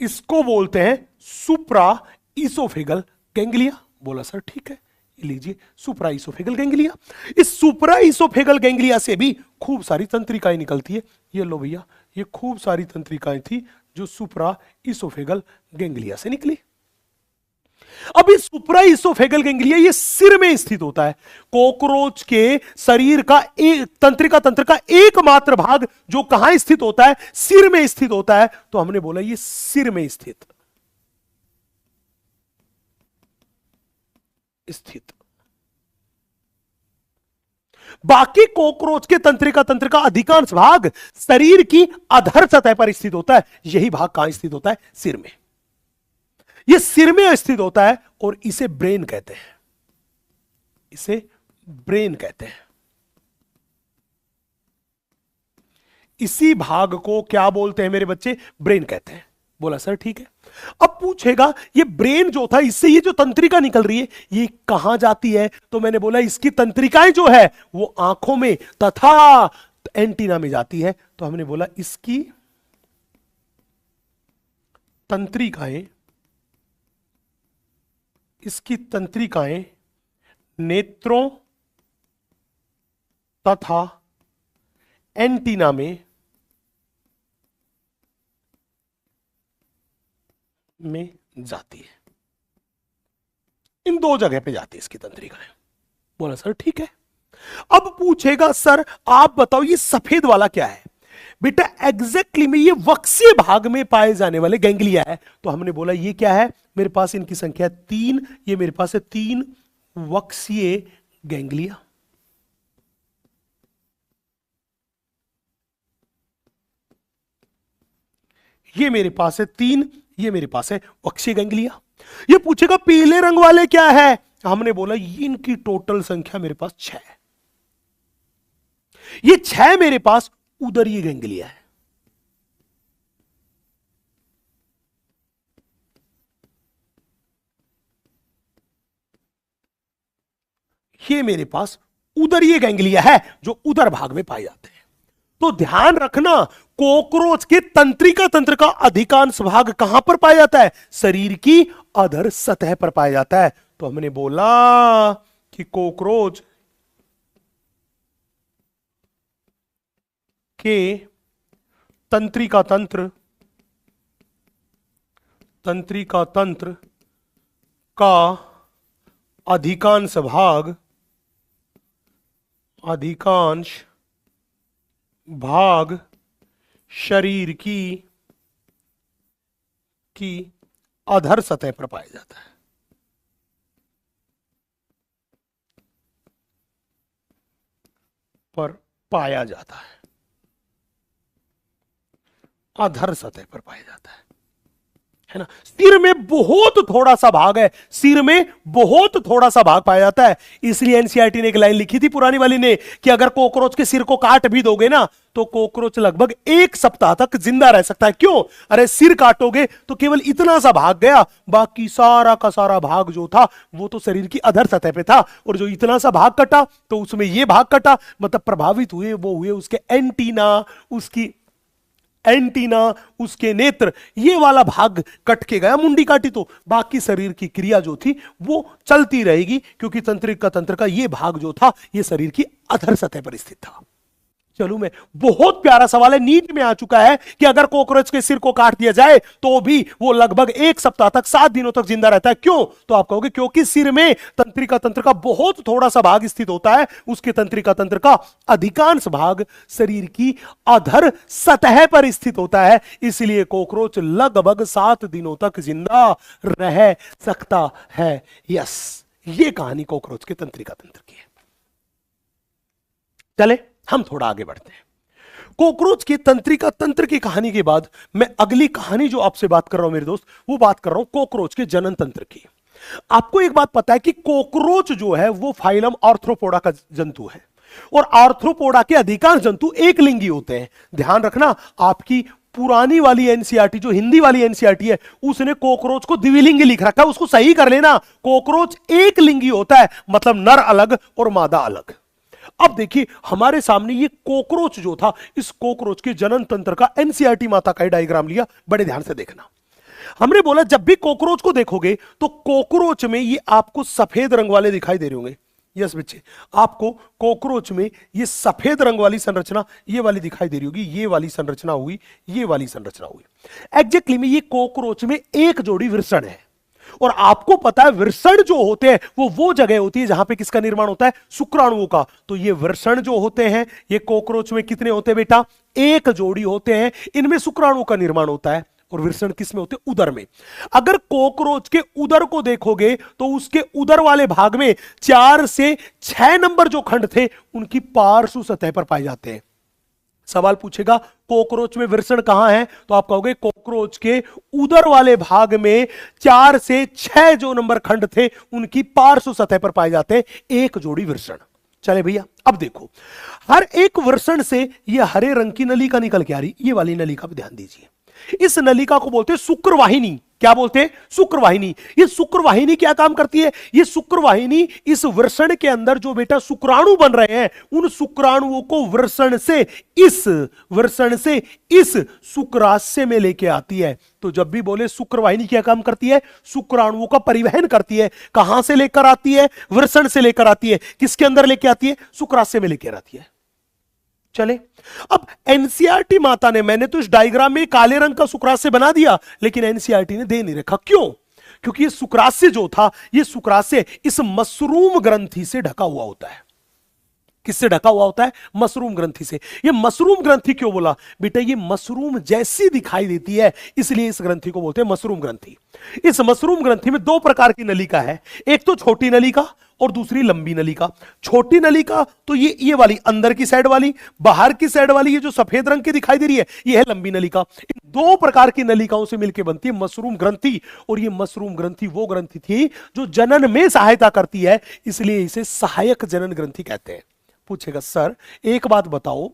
इसको बोलते हैं सुप्रा ईसोफेगल गैंग्लिया। बोला सर ठीक है, लीजिए सुप्रा ईसोफेगल गैंग्लिया। इस सुप्रा ईसोफेगल गैंग्लिया से भी खूब सारी तंत्रिकाएं निकलती है। ये लो भैया, ये खूब सारी तंत्रिकाएं थी जो सुप्रा ईसोफेगल गैंग्लिया से निकली। अब ये सुप्रा ईसोफेगल गैंग्लिया ये सिर में स्थित होता है। कॉकरोच के शरीर का एक तंत्रिका तंत्र का एकमात्र भाग जो कहां स्थित होता है? सिर में स्थित होता है। तो हमने बोला ये सिर में स्थित बाकी कॉकरोच के तंत्रिका तंत्र का अधिकांश भाग शरीर की अधर सतह पर स्थित होता है। यही भाग कहां स्थित होता है? सिर में। यह सिर में स्थित होता है और इसे ब्रेन कहते हैं। इसे ब्रेन कहते हैं। इसी भाग को क्या बोलते हैं मेरे बच्चे? ब्रेन कहते हैं। बोला सर ठीक है। अब पूछेगा ये ब्रेन जो था, इससे ये जो तंत्रिका निकल रही है ये कहां जाती है? तो मैंने बोला इसकी तंत्रिकाएं जो है वो आंखों में तथा एंटीना में जाती है। तो हमने बोला इसकी तंत्रिकाएं, इसकी तंत्रिकाएं नेत्रों तथा एंटीना में जाती है। इन दो जगह पे जाती है इसकी तंत्रिकाएं। बोला सर ठीक है। अब पूछेगा सर आप बताओ ये सफेद वाला क्या है? बेटा एग्जैक्टली में ये वक्षीय भाग में पाए जाने वाले गैंग्लिया है। तो हमने बोला ये क्या है? मेरे पास इनकी संख्या 3, ये मेरे पास है 3 वक्षीय गैंग्लिया। ये मेरे पास है 3, ये मेरे पास है वक्षीय गैंग्लिया। ये पूछेगा पीले रंग वाले क्या है? हमने बोला इनकी टोटल संख्या मेरे पास 6 है। ये 6 मेरे पास उदरीय गैंग्लिया है। ये मेरे पास उदरीय गैंग्लिया है जो उदर भाग में पाए जाते हैं। तो ध्यान रखना कॉकरोच के तंत्रिका तंत्र का अधिकांश भाग कहां पर पाया जाता है? शरीर की अधर सतह पर पाया जाता है। तो हमने बोला कि कॉकरोच के तंत्रिका तंत्र का अधिकांश भाग शरीर की अधर सतह पर पाया जाता है। अधर सतह पर पाया जाता है ना। सिर में बहुत थोड़ा सा भाग है, सिर में बहुत थोड़ा सा भाग पाया जाता है। इसलिए एनसीईआरटी ने एक लाइन लिखी थी पुरानी वाली ने कि अगर कॉकरोच के सिर को काट भी दोगे ना तो कॉकरोच लगभग 1 सप्ताह तक जिंदा रह सकता है। क्यों? अरे सिर काटोगे तो केवल इतना सा भाग गया, बाकी सारा का सारा भाग जो था वो तो शरीर की अधर सतह पे था, और जो इतना सा भाग कटा तो उसमें ये भाग कटा, मतलब प्रभावित हुए वो हुए उसके एंटीना, उसके नेत्र, ये वाला भाग कट के गया, मुंडी काटी तो बाकी शरीर की क्रिया जो थी वो चलती रहेगी, क्योंकि तंत्रिका तंत्र का ये भाग जो था ये शरीर की अधर सतह पर स्थित था। चलू मैं, बहुत प्यारा सवाल है, नीट में आ चुका है कि अगर कॉकरोच के सिर को काट दिया जाए तो भी वो लगभग 1 सप्ताह तक, 7 दिनों तक जिंदा रहता है। क्यों? तो आप कहोगे क्योंकि सिर में तंत्रिका तंत्र का बहुत थोड़ा सा भाग स्थित होता है, उसके तंत्रिका तंत्र का अधिकांश भाग शरीर की अधर सतह पर स्थित होता है, इसलिए कॉकरोच लगभग 7 दिनों तक जिंदा रह सकता है। यस, ये कहानी कॉकरोच के तंत्रिका तंत्र की है। चले हम थोड़ा आगे बढ़ते हैं। कॉकरोच के तंत्रिका तंत्र की कहानी के बाद मैं अगली कहानी जो आपसे बात कर रहा हूं मेरे दोस्त, वो बात कर रहा हूं कॉकरोच के जनन तंत्र की। आपको एक बात पता है कि कॉकरोच जो है वो फाइलम आर्थ्रोपोडा का जंतु है, और आर्थ्रोपोडा के अधिकांश जंतु एक लिंगी होते हैं। ध्यान रखना, आपकी पुरानी वाली एनसीईआरटी, जो हिंदी वाली एनसीईआरटी है, उसने कॉकरोच को द्विलिंगी लिख रखा है, उसको सही कर लेना। कॉकरोच एक लिंगी होता है, मतलब नर अलग और मादा अलग। अब देखिए हमारे सामने ये कॉकरोच जो था, इस कॉकरोच के जनन तंत्र का एनसीईआरटी माता का डायग्राम लिया, बड़े ध्यान से देखना। हमने बोला जब भी कॉकरोच को देखोगे तो कॉकरोच में ये आपको सफेद रंग वाले दिखाई दे रहे होंगे। यस बच्चे, आपको कॉकरोच में ये सफेद रंग वाली संरचना ये वाली दिखाई दे रही होगी, ये वाली संरचना हुई, ये वाली संरचना हुई। एग्जैक्टली में ये कॉकरोच में एक जोड़ी वृषण है, और आपको पता है वृषण जो होते हैं वो जगह होती है जहां पे किसका निर्माण होता है? शुक्राणुओं का। तो ये वृषण जो होते हैं ये कॉकरोच में कितने होते हैं बेटा? एक जोड़ी होते हैं, इनमें शुक्राणुओं का निर्माण होता है। और वृषण किस में होते हैं? उदर में। अगर कॉकरोच के उदर को देखोगे तो उसके उदर वाले भाग में 4 से 6 नंबर जो खंड थे उनकी पार्श्व सतह पर पाए जाते हैं। सवाल पूछेगा कॉकरोच में वृषण कहां है, तो आप कहोगे कॉकरोच के उदर वाले भाग में 4 से 6 जो नंबर खंड थे उनकी पार्श्व सतह पर पाए जाते हैं एक जोड़ी वृषण। चले भैया, अब देखो हर एक वृषण से यह हरे रंग की नलिका निकल के आ रही, ये वाली नलिका पर ध्यान दीजिए। इस नलिका को बोलते हैं शुक्रवाहिनी। क्या बोलते हैं? शुक्रवाहिनी। ये शुक्रवाहिनी क्या काम करती है? ये शुक्रवाहिनी इस वृषण के अंदर जो बेटा शुक्राणु बन रहे हैं, उन शुक्राणुओं को वृषण से इस शुक्राशय में लेके आती है। तो जब भी बोले शुक्रवाहिनी क्या काम करती है? शुक्राणुओं का परिवहन करती है। कहां से लेकर आती है? वृषण से लेकर आती है। किसके अंदर लेके आती है? शुक्राशय में लेकर आती है। चले, अब एनसीईआरटी माता ने, मैंने तो इस डायग्राम में काले रंग का शुक्राशय बना दिया, लेकिन एनसीईआरटी ने दे नहीं रखा। क्यों? क्योंकि ये शुक्राशय जो था, ये शुक्राशय इस मशरूम ग्रंथि से ढका हुआ होता है। किससे ढका हुआ होता है? मशरूम ग्रंथि से। ये मशरूम ग्रंथि क्यों बोला बेटा? ये मशरूम जैसी दिखाई देती है, इसलिए इस ग्रंथि को बोलते हैं मशरूम ग्रंथि। इस मशरूम ग्रंथि में 2 प्रकार की नलिका है, एक तो छोटी नलिका और दूसरी लंबी नलिका। छोटी नलिका तो ये वाली अंदर की साइड वाली, बाहर की साइड वाली ये जो सफेद रंग की दिखाई दे रही है, ये है लंबी नलिका। इन 2 प्रकार की नलिकाओं से मिलकर बनती है मशरूम ग्रंथि। और ये मशरूम ग्रंथि वो ग्रंथि थी जो जनन में सहायता करती है, इसलिए इसे सहायक जनन ग्रंथि कहते हैं। पूछेगा सर एक बात बताओ,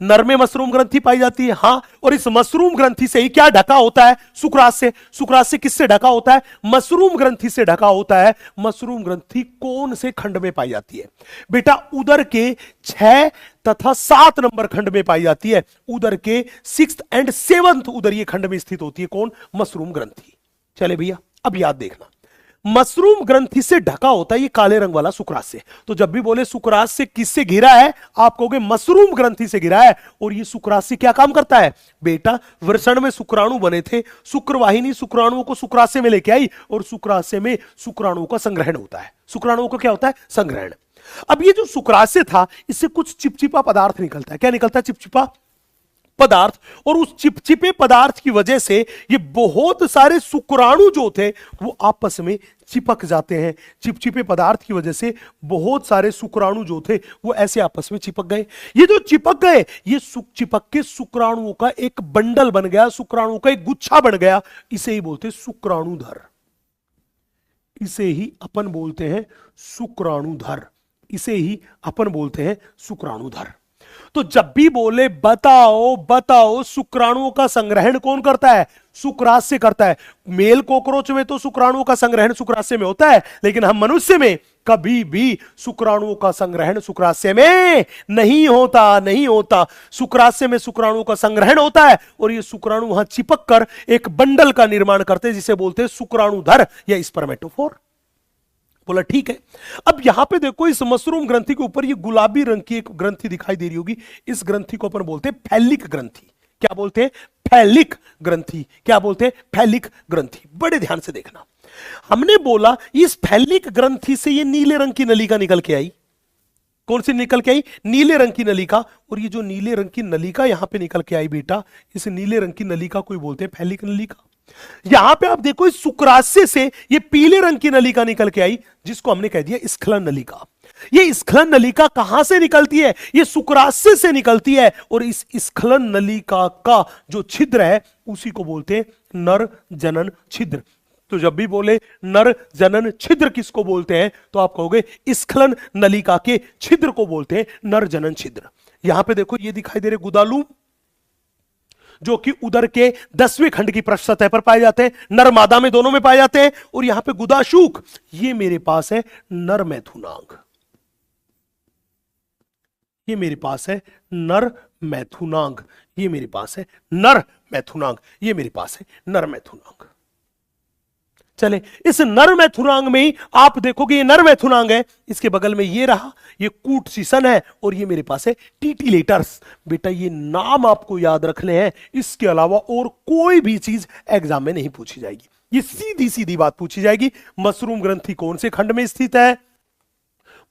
नर में मशरूम ग्रंथि पाई जाती है? हां, और इस मशरूम ग्रंथि से ही क्या ढका होता है? शुक्राशय। शुक्राशय किससे ढका होता है? मशरूम ग्रंथि से ढका होता है। मशरूम ग्रंथि कौन से खंड में पाई जाती है बेटा? उदर के 6 तथा 7 नंबर खंड में पाई जाती है। उदर के 6th and 7th उदरीय खंड में स्थित होती है। कौन? मशरूम ग्रंथि। चले भैया, अब याद देखना, मशरूम ग्रंथि से ढका होता है ये काले रंग वाला शुक्राशय। तो जब भी बोले शुक्राशय किससे घिरा है, आप कहोगे मशरूम ग्रंथि से घिरा है। और ये शुक्राशय क्या काम करता है बेटा? वृषण में शुक्राणु बने थे, शुक्रवाहिनी शुक्राणुओं को शुक्राशय में लेके आई, और शुक्राशय में शुक्राणुओं का संग्रहण होता है। शुक्राणुओं का क्या होता है? संग्रहण। अब ये जो शुक्राशय था, इससे कुछ चिपचिपा पदार्थ निकलता है। क्या निकलता है? चिपचिपा पदार्थ। और उस चिपचिपे पदार्थ की वजह से ये बहुत सारे शुक्राणु जो थे वो आपस में चिपक जाते हैं। चिपचिपे पदार्थ की वजह से बहुत सारे शुक्राणु जो थे वो ऐसे आपस में चिपक गए। ये जो चिपक गए, ये चिपक के शुक्राणुओं का एक बंडल बन गया, शुक्राणुओं का एक गुच्छा बन गया। इसे ही बोलते शुक्राणुधर। इसे ही अपन बोलते हैं शुक्राणुधर। इसे ही अपन बोलते हैं शुक्राणुधर। तो जब भी बोले बताओ शुक्राणुओं का संग्रहण कौन करता है? शुक्राशय करता है। मेल कॉकरोच में तो शुक्राणुओं का संग्रहण शुक्राशय में होता है, लेकिन हम मनुष्य में कभी भी शुक्राणुओं का संग्रहण शुक्राशय में नहीं होता। शुक्राशय में शुक्राणुओं का संग्रहण होता है, और ये शुक्राणु वहां चिपक कर एक बंडल का निर्माण करते हैं, जिसे बोलते हैं शुक्राणुधर या स्पर्मेटोफोर। बोला ठीक है। अब यहां पे देखो इस मशरूम ग्रंथि के ऊपर ये गुलाबी रंग की एक ग्रंथि दिखाई दे रही होगी, इस ग्रंथि को अपन बोलते हैं फैलिक ग्रंथि। क्या बोलते हैं? फैलिक ग्रंथि। क्या बोलते हैं? फैलिक ग्रंथि। बड़े ध्यान से देखना, हमने बोला इस फैलिक ग्रंथि से ये नीले रंग की नलिका निकल के आई। कौन सी निकल के आई? नीले रंग की नलिका। और ये जो नीले रंग की नलिका यहां पे निकल के आई बेटा, इस नीले रंग की नलिका को बोलते हैं फैलिक नलिका। यहां पे आप देखो इस शुक्राशय से ये पीले रंग की नलिका निकल के आई, जिसको हमने कह दिया स्खलन नलिका। ये स्खलन नलिका कहां से निकलती है? ये शुक्राशय से निकलती है। और इस स्खलन नलिका का जो छिद्र है उसी को बोलते हैं नर जनन छिद्र। तो जब भी बोले नर जनन छिद्र किसको बोलते हैं, तो आप कहोगे स्खलन नलिका के छिद्र को बोलते हैं नर जनन छिद्र। यहां पे देखो ये दिखाई दे रहे गुदालू, जो कि उदर के 10वें खंड की पृष्ठ सतह पर पाए जाते हैं, नर मादा में दोनों में पाए जाते हैं। और यहां पे गुदाशूक, ये मेरे पास है नर मैथुनांग, ये मेरे पास है नर मैथुनांग, ये मेरे पास है नर मैथुनांग, ये मेरे पास है नर मैथुनांग। चले इस नर मैथुनांग में ही आप देखोगे ये नर मैथुनांग है, इसके बगल में ये रहा, ये कूट सीसन है, और ये मेरे पास है टीटीलेटर्स। बेटा ये नाम आपको याद रखने हैं, इसके अलावा और कोई भी चीज एग्जाम में नहीं पूछी जाएगी। ये सीधी सीधी बात पूछी जाएगी, मशरूम ग्रंथि कौन से खंड में स्थित है,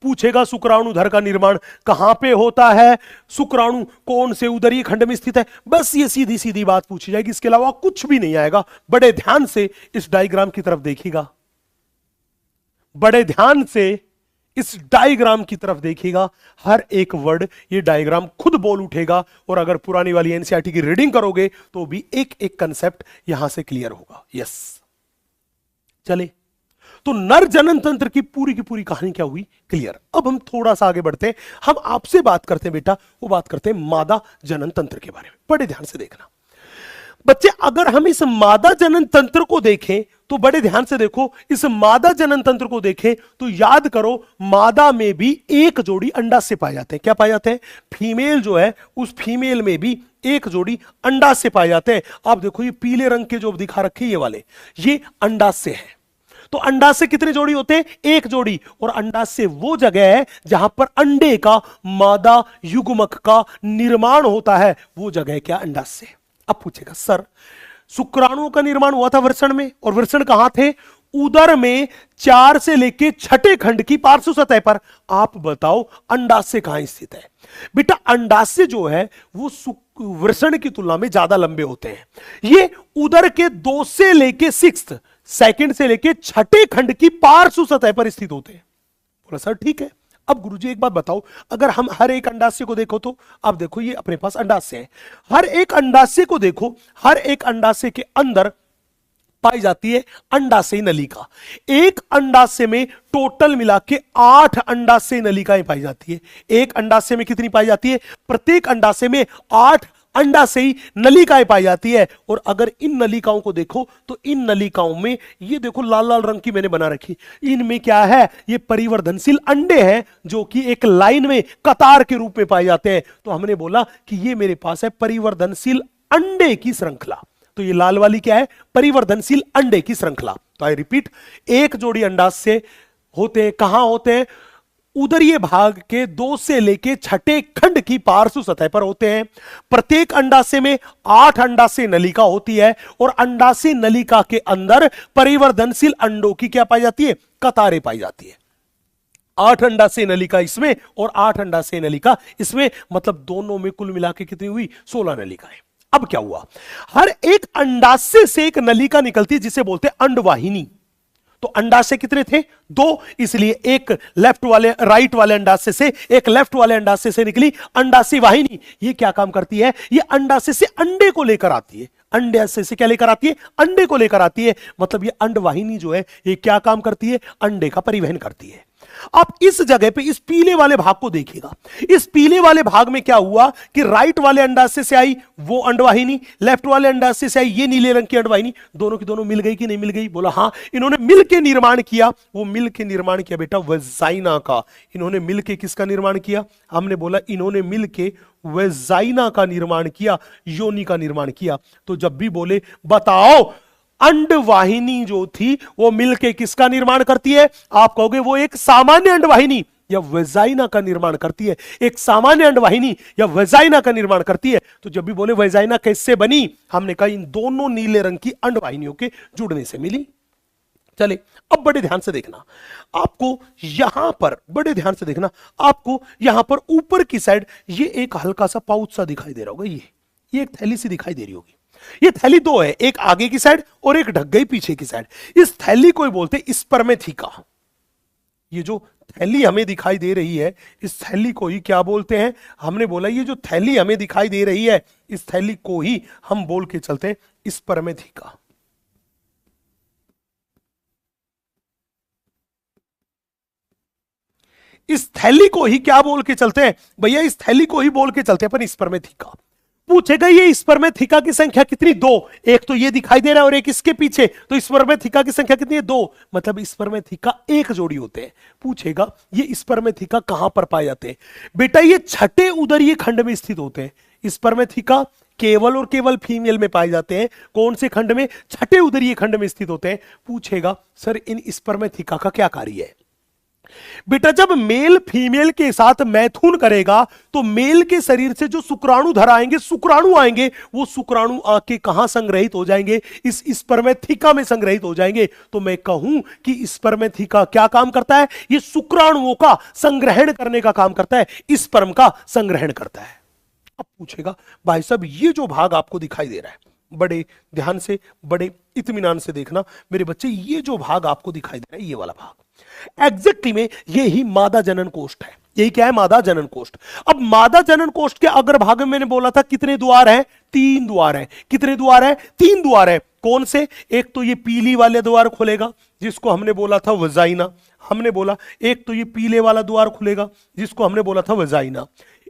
पूछेगा शुक्राणुधर का निर्माण कहां पे होता है, शुक्राणु कौन से उदरीय खंड में स्थित है, बस ये सीधी सीधी बात पूछी जाएगी, इसके अलावा कुछ भी नहीं आएगा। बड़े ध्यान से इस डायग्राम की तरफ देखिएगा, बड़े ध्यान से इस डायग्राम की तरफ देखिएगा, हर एक वर्ड ये डायग्राम खुद बोल उठेगा। और अगर पुरानी वाली एनसीईआरटी की रीडिंग करोगे तो भी एक एक कंसेप्ट यहां से क्लियर होगा। यस, चले तो नर जनन तंत्र की पूरी कहानी क्या हुई क्लियर। अब हम थोड़ा सा आगे बढ़ते हैं, हम आपसे बात करते हैं बेटा, वो बात करते हैं मादा जनन तंत्र के बारे में। बड़े ध्यान से देखना बच्चे, अगर हम इस मादा जनन तंत्र को देखें तो बड़े ध्यान से देखो, इस मादा जनन तंत्र को देखें तो याद करो मादा में भी एक जोड़ी अंडाशय पाए जाते हैं। क्या पाए जाते हैं? फीमेल जो है उस फीमेल में भी एक जोड़ी अंडाशय पाए जाते हैं। आप देखो ये पीले रंग के जो दिखा रखे ये वाले, ये अंडाशय है। तो अंडाशय कितने जोड़ी होते हैं? एक जोड़ी। और अंडाशय वो जगह है जहां पर अंडे का मादा युग्मक का निर्माण होता है, वो जगह क्या? अंडाशय। अब पूछेगा सर शुक्राणुओं का निर्माण हुआ था वृषण में, और वृषण कहां थे? उदर में 4 से लेके 6ठे खंड की पार्श्व सतह पर। आप बताओ अंडाशय कहां स्थित है? बेटा अंडाशय जो है वो वृषण की तुलना में ज्यादा लंबे होते हैं। ये उदर के 2 से लेके 6 सेकंड से लेके 6ठे खंड की पार्श्व सतह पर स्थित होते हैं। बोला सर ठीक है। अब गुरुजी एक बात बताओ, अगर हम हर एक अंडाशय को देखो तो अब देखो ये अपने पास अंडाशय है, हर एक अंडाशय को देखो, हर एक अंडाशय के अंदर पाई जाती है अंडाशय नलिका। एक अंडाशय में टोटल मिला के 8 अंडाशय नलिकाएं पाई जाती है। एक अंडाशय में कितनी पाई जाती है? प्रत्येक अंडाशय में 8 अंडाशयी नलिकाएं पाई जाती है। और अगर इन नलिकाओं को देखो तो इन नलिकाओं में ये देखो लाल लाल रंग की मैंने बना रखी, इनमें क्या है? ये परिवर्धनशील अंडे हैं जो कि एक लाइन में कतार के रूप में पाए जाते हैं। तो हमने बोला कि ये मेरे पास है परिवर्धनशील अंडे की श्रृंखला। तो ये लाल वाली क्या है? परिवर्धनशील अंडे की श्रृंखला। तो आई रिपीट, एक जोड़ी अंडाशय होते हैं, कहां होते हैं? उदरीय भाग के 2 से लेके 6ठे खंड की पार्श्व सतह पर होते हैं। प्रत्येक अंडाशय में 8 अंडाशय नलिका होती है, और अंडाशय नलिका के अंदर परिवर्धनशील अंडों की क्या पाई जाती है? कतारें पाई जाती है। 8 अंडाशय नलिका इसमें और 8 अंडाशय नलिका इसमें, मतलब दोनों में कुल मिला के कितनी हुई? 16 नलिकाएं। अब क्या हुआ? हर एक अंडाशय से एक नलिका निकलती है जिसे बोलते हैं अंडवाहिनी। तो अंडाशय कितने थे? 2, इसलिए एक लेफ्ट वाले राइट वाले अंडाशय से, एक लेफ्ट वाले अंडाशय से निकली अंडाशय वाहिनी। ये क्या काम करती है? ये अंडाशय से अंडे को लेकर आती है। अंडाशय से क्या लेकर आती है? अंडे को लेकर आती है। मतलब ये अंडवाहिनी जो है ये क्या काम करती है? अंडे का परिवहन करती है। आप इस जगह पे इस पीले वाले भाग को देखिएगा, इस पीले वाले भाग में क्या हुआ कि राइट वाले अंडाशय से आई वो अंडवाहिनी, लेफ्ट वाले अंडाशय से आई ये नीले रंग की अंडवाहिनी। दोनों की दोनों मिल गई कि नहीं मिल गई? बोला हाँ, इन्होंने मिलके निर्माण किया। वो मिलके निर्माण किया बेटा वजाइना का। इन्होंने मिलके किसका निर्माण किया? हमने बोला इन्होंने मिलके वजाइना का निर्माण किया, योनि का निर्माण किया। तो जब भी बोले बताओ अंडवाहिनी जो थी वो मिलके किसका निर्माण करती है? आप कहोगे वो एक सामान्य अंडवाहिनी या वेजाइना का निर्माण करती है। एक सामान्य अंडवाहिनी या वेजाइना का निर्माण करती है। तो जब भी बोले वेजाइना कैसे बनी, हमने कहा इन दोनों नीले रंग की अंडवाहिनियों के जुड़ने से मिली। चले अब बड़े ध्यान से देखना, आपको यहां पर बड़े ध्यान से देखना, आपको यहां पर ऊपर की साइड ये एक हल्का सा पाउच सा दिखाई दे रहा होगा। ये एक थैली सी दिखाई दे रही होगी। ये थैली दो है, एक आगे की साइड और एक ढक गई पीछे की साइड। इस थैली को बोलते हैं स्पर्मेथिका। ये जो थैली हमें दिखाई दे रही है, इस थैली को ही क्या बोलते हैं? हमने बोला ये जो थैली हमें दिखाई दे रही है, इस थैली को ही हम बोल के चलते हैं स्पर्मेथिका। इस थैली को ही क्या बोल के चलते हैं भैया? इस थैली को ही बोल के चलते हैं अपन स्पर्मेथिका। पूछेगा ये स्पर्मेथिका की संख्या कितनी? दो। एक तो ये दिखाई दे रहा है और एक इसके पीछे, तो स्पर्मेथिका की संख्या कितनी है? दो। मतलब स्पर्मेथिका एक जोड़ी होते हैं। पूछेगा ये स्पर्मेथिका कहां पर पाए जाते हैं? बेटा ये छठे उदरीय खंड में स्थित होते हैं। स्पर्मेथिका केवल और केवल फीमेल में पाए जाते हैं। कौन से खंड में? छठे उदरीय खंड में स्थित होते हैं। पूछेगा सर इन स्पर्मेथिका का क्या कार्य है? बेटा जब मेल फीमेल के साथ मैथुन करेगा तो मेल के शरीर से जो शुक्राणु धर आएंगे, शुक्राणु आएंगे, वो शुक्राणु आके कहां संग्रहित हो जाएंगे? इस स्पर्मेथिका में संग्रहित हो जाएंगे। तो मैं कहूं कि स्पर्मेथिका क्या काम करता है? ये शुक्राणुओं का संग्रहण करने का काम करता है, स्पर्म का संग्रहण करता है। अब पूछेगा भाई साहब ये जो भाग आपको दिखाई दे रहा है, बड़े ध्यान से बड़े इत्मीनान से देखना मेरे बच्चे, ये जो भाग आपको दिखाई दे रहा है, ये वाला भाग एग्जैक्टली में ये ही मादा जनन कोष्ठ है। यही क्या है? मादा जनन कोष्ठ। अब मादा जनन कोष्ठ के अग्रभाग में मैंने बोला था कितने द्वार हैं? 3 द्वार हैं। कितने द्वार हैं? 3 द्वार हैं। कौन से? एक तो ये पीली वाले द्वार खुलेगा जिसको हमने बोला था वजाइना, हमने बोला। एक तो ये पीले वाला द्वार खुलेगा जिसको हमने बोला था वजाइना।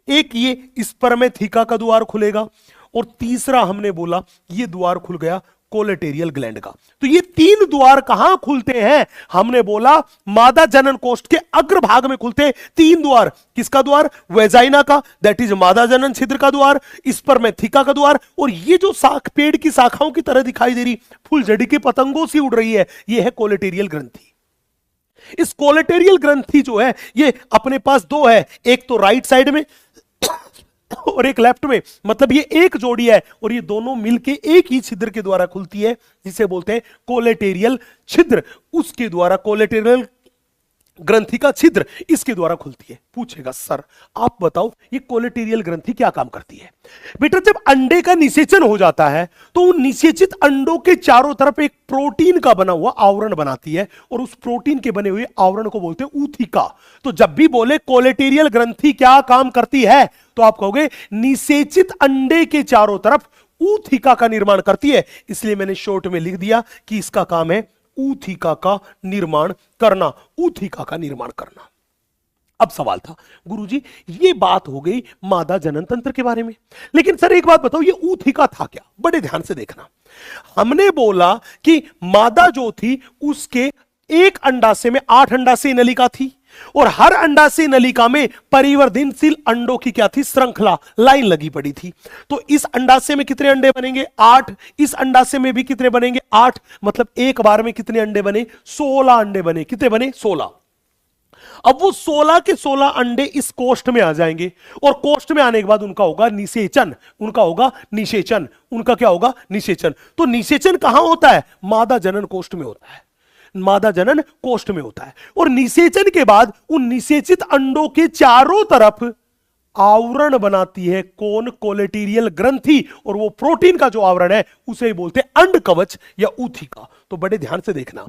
एक ये स्पर्मेथिका का द्वार खुलेगा और तीसरा हमने बोला ये द्वार खुल गया कोलेटेरियल ग्लैंड का। तो ये 3 द्वार कहां खुलते हैं? हमने बोला मादा जनन कोष्ठ के अग्रभाग में खुलते हैं 3 द्वार। किसका द्वार? वेजाइना का, दैट इज मादा जनन छिद्र का द्वार, स्पर्मेथिका का द्वार, और ये जो शाख पेड़ की शाखाओं की तरह दिखाई दे रही फुलझड़ी के पतंगों से उड़ रही है, ये है कोलेटेरियल ग्रंथि। इस कोलेटेरियल ग्रंथि जो है ये अपने पास 2 है, एक तो राइट साइड में और एक लेफ्ट में। मतलब ये एक जोड़ी है और ये दोनों मिलके एक ही छिद्र के द्वारा खुलती है जिसे बोलते हैं कोलेटेरियल छिद्र। उसके द्वारा कोलेटेरियल ग्रंथि का छिद्र इसके द्वारा खुलती है। पूछेगा सर आप बताओ ये कोलेटेरियल ग्रंथि क्या काम करती है? बेटा जब अंडे का निषेचन हो जाता है तो उन निषेचित अंडों के चारों तरफ एक प्रोटीन का बना हुआ आवरण बनाती है और उस प्रोटीन के बने हुए आवरण को बोलते हैं ऊथिका। तो जब भी बोले कोलेटेरियल ग्रंथि क्या काम करती है तो आप कहोगे निषेचित अंडे के चारों तरफ ऊथिका का निर्माण करती है। इसलिए मैंने शॉर्ट में लिख दिया कि इसका काम है ऊथिका का निर्माण करना, ऊथिका का निर्माण करना। अब सवाल था गुरुजी ये बात हो गई मादा जनन तंत्र के बारे में, लेकिन सर एक बात बताओ ये ऊथिका था क्या? बड़े ध्यान से देखना, हमने बोला कि मादा जो थी उसके एक अंडाशय में 8 अंडाशय नलिका थी और हर अंडाशय नलिका में परिवर्धनशील अंडों की क्या थी? श्रृंखला, लाइन लगी पड़ी थी। तो इस अंडाशय में कितने अंडे बनेंगे? 8। इस अंडाशय में भी कितने बनेंगे? 8। मतलब एक बार में कितने अंडे बने? 16 अंडे बने। कितने बने? 16। अब वो 16 के 16 अंडे इस कोष्ठ में आ जाएंगे और कोष्ठ में आने के बाद उनका होगा निषेचन। उनका होगा निषेचन। उनका क्या होगा? निषेचन। तो निषेचन कहां होता है? मादा जनन कोष्ठ में होता है। मादा जनन कोष्ठ में होता है और निषेचन के बाद उन निषेचित अंडों के चारों तरफ आवरण बनाती है कौन? कोलेटेरियल ग्रंथि। और वो प्रोटीन का जो आवरण है उसे बोलते हैं अंड कवच या ऊथिका। तो बड़े ध्यान से देखना,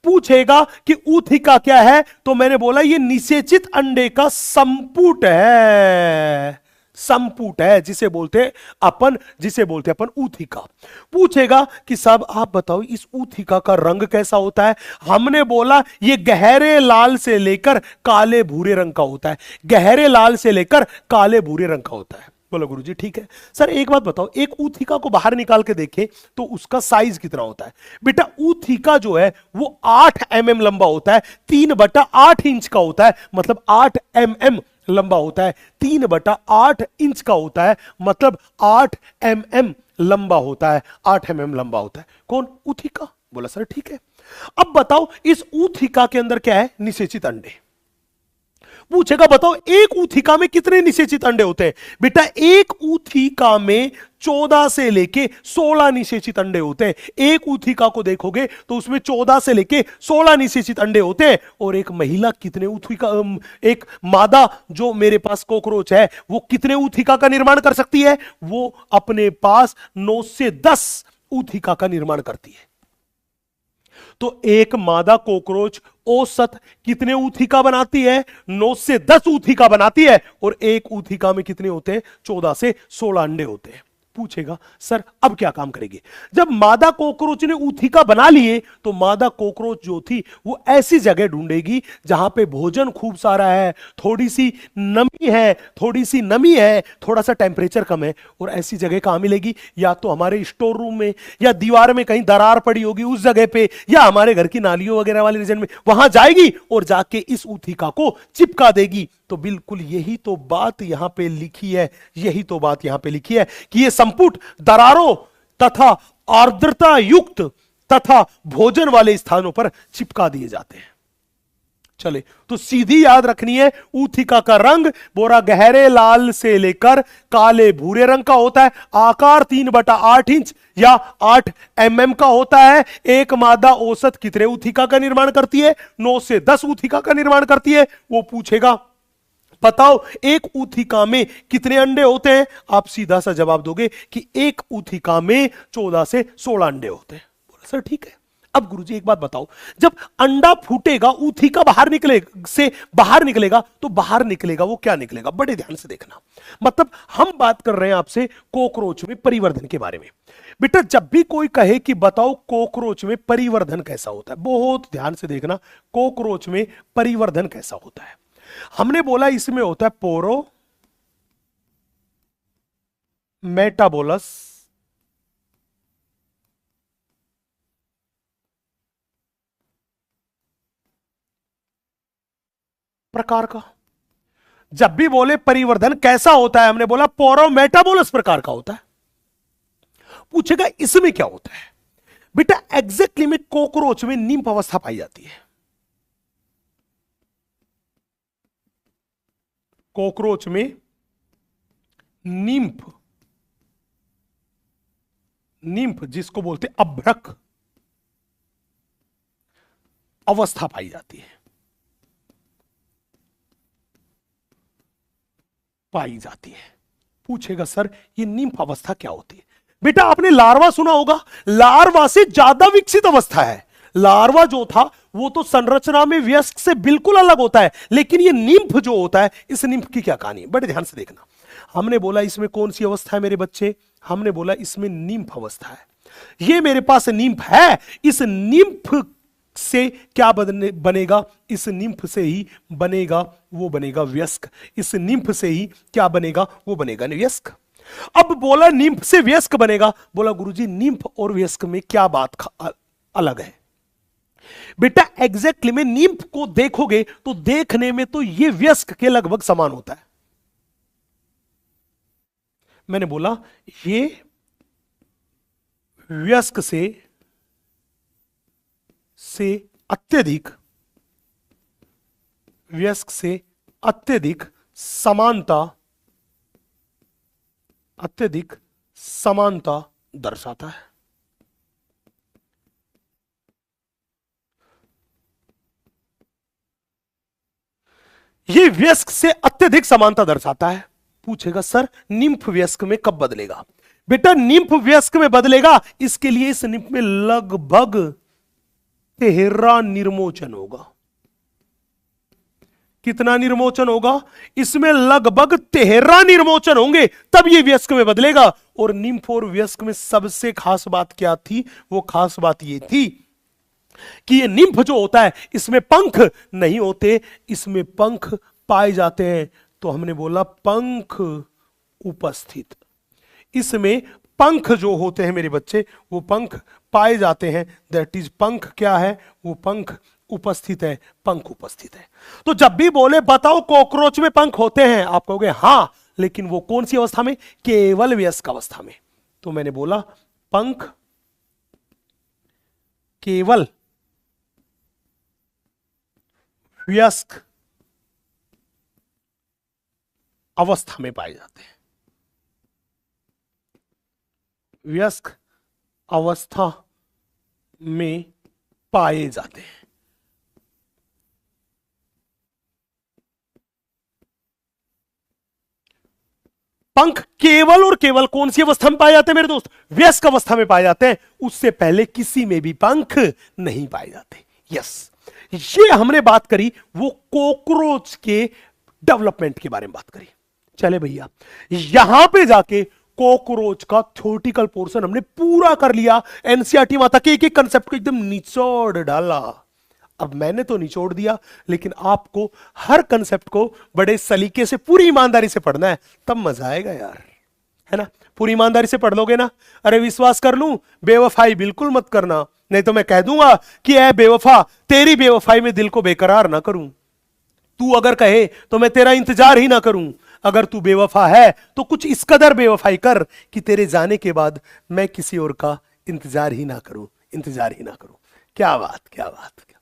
पूछेगा कि ऊथिका क्या है तो मैंने बोला ये निषेचित अंडे का संपुट है। संपुट है जिसे बोलते अपन ऊथिका। पूछेगा कि साहब आप बताओ इस ऊथिका का रंग कैसा होता है? हमने बोला ये गहरे लाल से लेकर काले भूरे रंग का होता है। गहरे लाल से लेकर काले भूरे रंग का होता है। बोलो गुरुजी ठीक है। सर एक बात बताओ, एक ऊथिका को बाहर निकाल के देखें तो उसका साइज कितना होता है? बेटा ऊथिका जो है वो 8 mm लंबा होता है, 3/8 इंच का होता है। मतलब 8 mm लंबा होता है, 3/8 इंच का होता है, मतलब 8 mm लंबा होता है, 8 mm लंबा होता है। कौन? ऊथिका। बोला सर ठीक है। अब बताओ इस ऊथिका के अंदर क्या है? निषेचित अंडे। पूछेगा बताओ एक ऊथिका में कितने निषेचित अंडे होते हैं? बेटा एक ऊथिका में 14 से लेके 16 निषेचित अंडे होते हैं। एक ऊथिका को देखोगे तो उसमें 14 से लेके 16 निषेचित अंडे होते हैं। और एक महिला कितने ऊथिका, एक मादा जो मेरे पास कॉकरोच है, वो कितने ऊथिका का निर्माण कर सकती है? वो अपने पास 9 से 10 ऊथिका का निर्माण करती है। तो एक मादा कॉकरोच औसत कितने ऊथिका बनाती है? 9 से 10 ऊथिका बनाती है। और एक ऊथिका में कितने होते हैं? 14 से 16 अंडे होते हैं। पूछेगा सर अब क्या काम करेगी? जब मादा कॉकरोच ने ऊथिका बना लिए तो मादा कॉकरोच जो थी वो ऐसी जगह ढूंढेगी जहां पे भोजन खूब सारा है, थोड़ी सी नमी है, थोड़ा सा टेम्परेचर कम है। और ऐसी जगह कहां मिलेगी? या तो हमारे स्टोर रूम में, या दीवार में कहीं दरार पड़ी होगी उस जगह पे, या हमारे घर की नालियों वगैरह वाले रीजन में, वहां जाएगी और जाके इस ऊथिका को चिपका देगी। तो बिल्कुल यही तो बात यहां पे लिखी है, यही तो बात यहां पे लिखी है कि ये संपुट दरारों तथा आर्द्रता युक्त तथा भोजन वाले स्थानों पर चिपका दिए जाते हैं। चले तो सीधी याद रखनी है, ऊथिका का रंग बोरा गहरे लाल से लेकर काले भूरे रंग का होता है, आकार 3/8 इंच या 8 mm का होता है। एक मादा औसत कितने ऊथिका का निर्माण करती है? 9 से 10 ऊथिका का निर्माण करती है। वो पूछेगा बताओ एक ऊथिका में कितने अंडे होते हैं? आप सीधा सा जवाब दोगे कि एक ऊथिका में 14 से 16 अंडे होते हैं। बोला सर ठीक है। अब गुरुजी एक बात बताओ, जब अंडा फूटेगा, ऊथिका बाहर निकलेगा तो बाहर निकलेगा वो क्या निकलेगा? बड़े ध्यान से देखना। मतलब हम बात कर रहे हैं आपसे कॉकरोच में परिवर्धन के बारे में। बेटा जब भी कोई कहे कि बताओ कॉकरोच में परिवर्धन कैसा होता है, बहुत ध्यान से देखना, कॉकरोच में परिवर्धन कैसा होता है। हमने बोला इसमें होता है पोरो मेटाबोलस प्रकार का। जब भी बोले परिवर्धन कैसा होता है, हमने बोला पोरो मेटाबोलस प्रकार का होता है। पूछेगा इसमें क्या होता है? बेटा एग्जैक्टली में कॉकरोच में निम्फ अवस्था पाई जाती है। कॉकरोच में निम्फ जिसको बोलते अभ्रक अवस्था पाई जाती है, पूछेगा सर ये निम्फ अवस्था क्या होती है? बेटा आपने लार्वा सुना होगा, लार्वा से ज्यादा विकसित अवस्था है। लार्वा जो था वो तो संरचना में वयस्क से बिल्कुल अलग होता है, लेकिन ये निम्फ जो होता है, इस निम्फ की क्या कहानी है? बड़े ध्यान से देखना। हमने बोला इसमें कौन सी अवस्था है मेरे बच्चे? हमने बोला इसमें निम्फ अवस्था है। ये मेरे पास निम्फ है, इस निम्फ से क्या बनेगा? इस निम्फ से ही बनेगा, वो बनेगा वयस्क। इस निम्फ से ही क्या बनेगा? वो बनेगा वयस्क। अब बोला निम्फ से वयस्क बनेगा, बोला गुरुजी निम्फ और वयस्क में क्या बात अलग है? बेटा एग्जैक्टली में निम्फ को देखोगे तो देखने में तो ये वयस्क के लगभग समान होता है। मैंने बोला ये वयस्क अत्यधिक वयस्क से अत्यधिक समानता दर्शाता है। ये वयस्क से अत्यधिक समानता दर्शाता है। पूछेगा सर निम्फ वयस्क में कब बदलेगा? बेटा निम्फ वयस्क में बदलेगा, इसके लिए इस निम्फ में लगभग 13 निर्मोचन होगा। कितना निर्मोचन होगा? इसमें लगभग 13 निर्मोचन होंगे, तब ये वयस्क में बदलेगा। और निम्फ और वयस्क में सबसे खास बात क्या थी? वो खास बात ये थी कि ये निम्फ जो होता है इसमें पंख नहीं होते, इसमें पंख पाए जाते हैं। तो हमने बोला पंख उपस्थित, इसमें पंख जो होते हैं मेरे बच्चे, वो पंख पाए जाते हैं। दैट इज पंख क्या है? वो पंख उपस्थित है, पंख उपस्थित है। तो जब भी बोले बताओ कॉकरोच में पंख होते हैं, आप कहोगे हां, लेकिन वो कौन सी अवस्था में? केवल वयस्क अवस्था में। तो मैंने बोला पंख केवल वयस्क अवस्था में पाए जाते हैं। वयस्क अवस्था में पाए जाते हैं। पंख केवल और केवल कौन सी अवस्था में पाए जाते हैं मेरे दोस्त? वयस्क अवस्था में पाए जाते हैं। उससे पहले किसी में भी पंख नहीं पाए जाते। यस, ये हमने बात करी वो कॉकरोच के डेवलपमेंट के बारे में बात करी। चले भैया, यहां पे जाके कॉकरोच का थ्योरेटिकल पोर्शन हमने पूरा कर लिया। एनसीईआरटी माता के एक एक कंसेप्ट को एकदम निचोड़ डाला। अब मैंने तो निचोड़ दिया, लेकिन आपको हर कंसेप्ट को बड़े सलीके से पूरी ईमानदारी से पढ़ना है, तब मजा आएगा यार, है ना? पूरी ईमानदारी से पढ़ लोगे ना? अरे विश्वास कर लूं, बेवफाई बिल्कुल मत करना, नहीं तो मैं कह दूंगा कि ऐ बेवफा, तेरी बेवफाई में दिल को बेकरार ना करूं। तू अगर कहे तो मैं तेरा इंतजार ही ना करूं। अगर तू बेवफा है तो कुछ इस कदर बेवफाई कर कि तेरे जाने के बाद मैं किसी और का इंतजार ही ना करूं, इंतजार ही ना करूं। क्या बात, क्या बात, क्या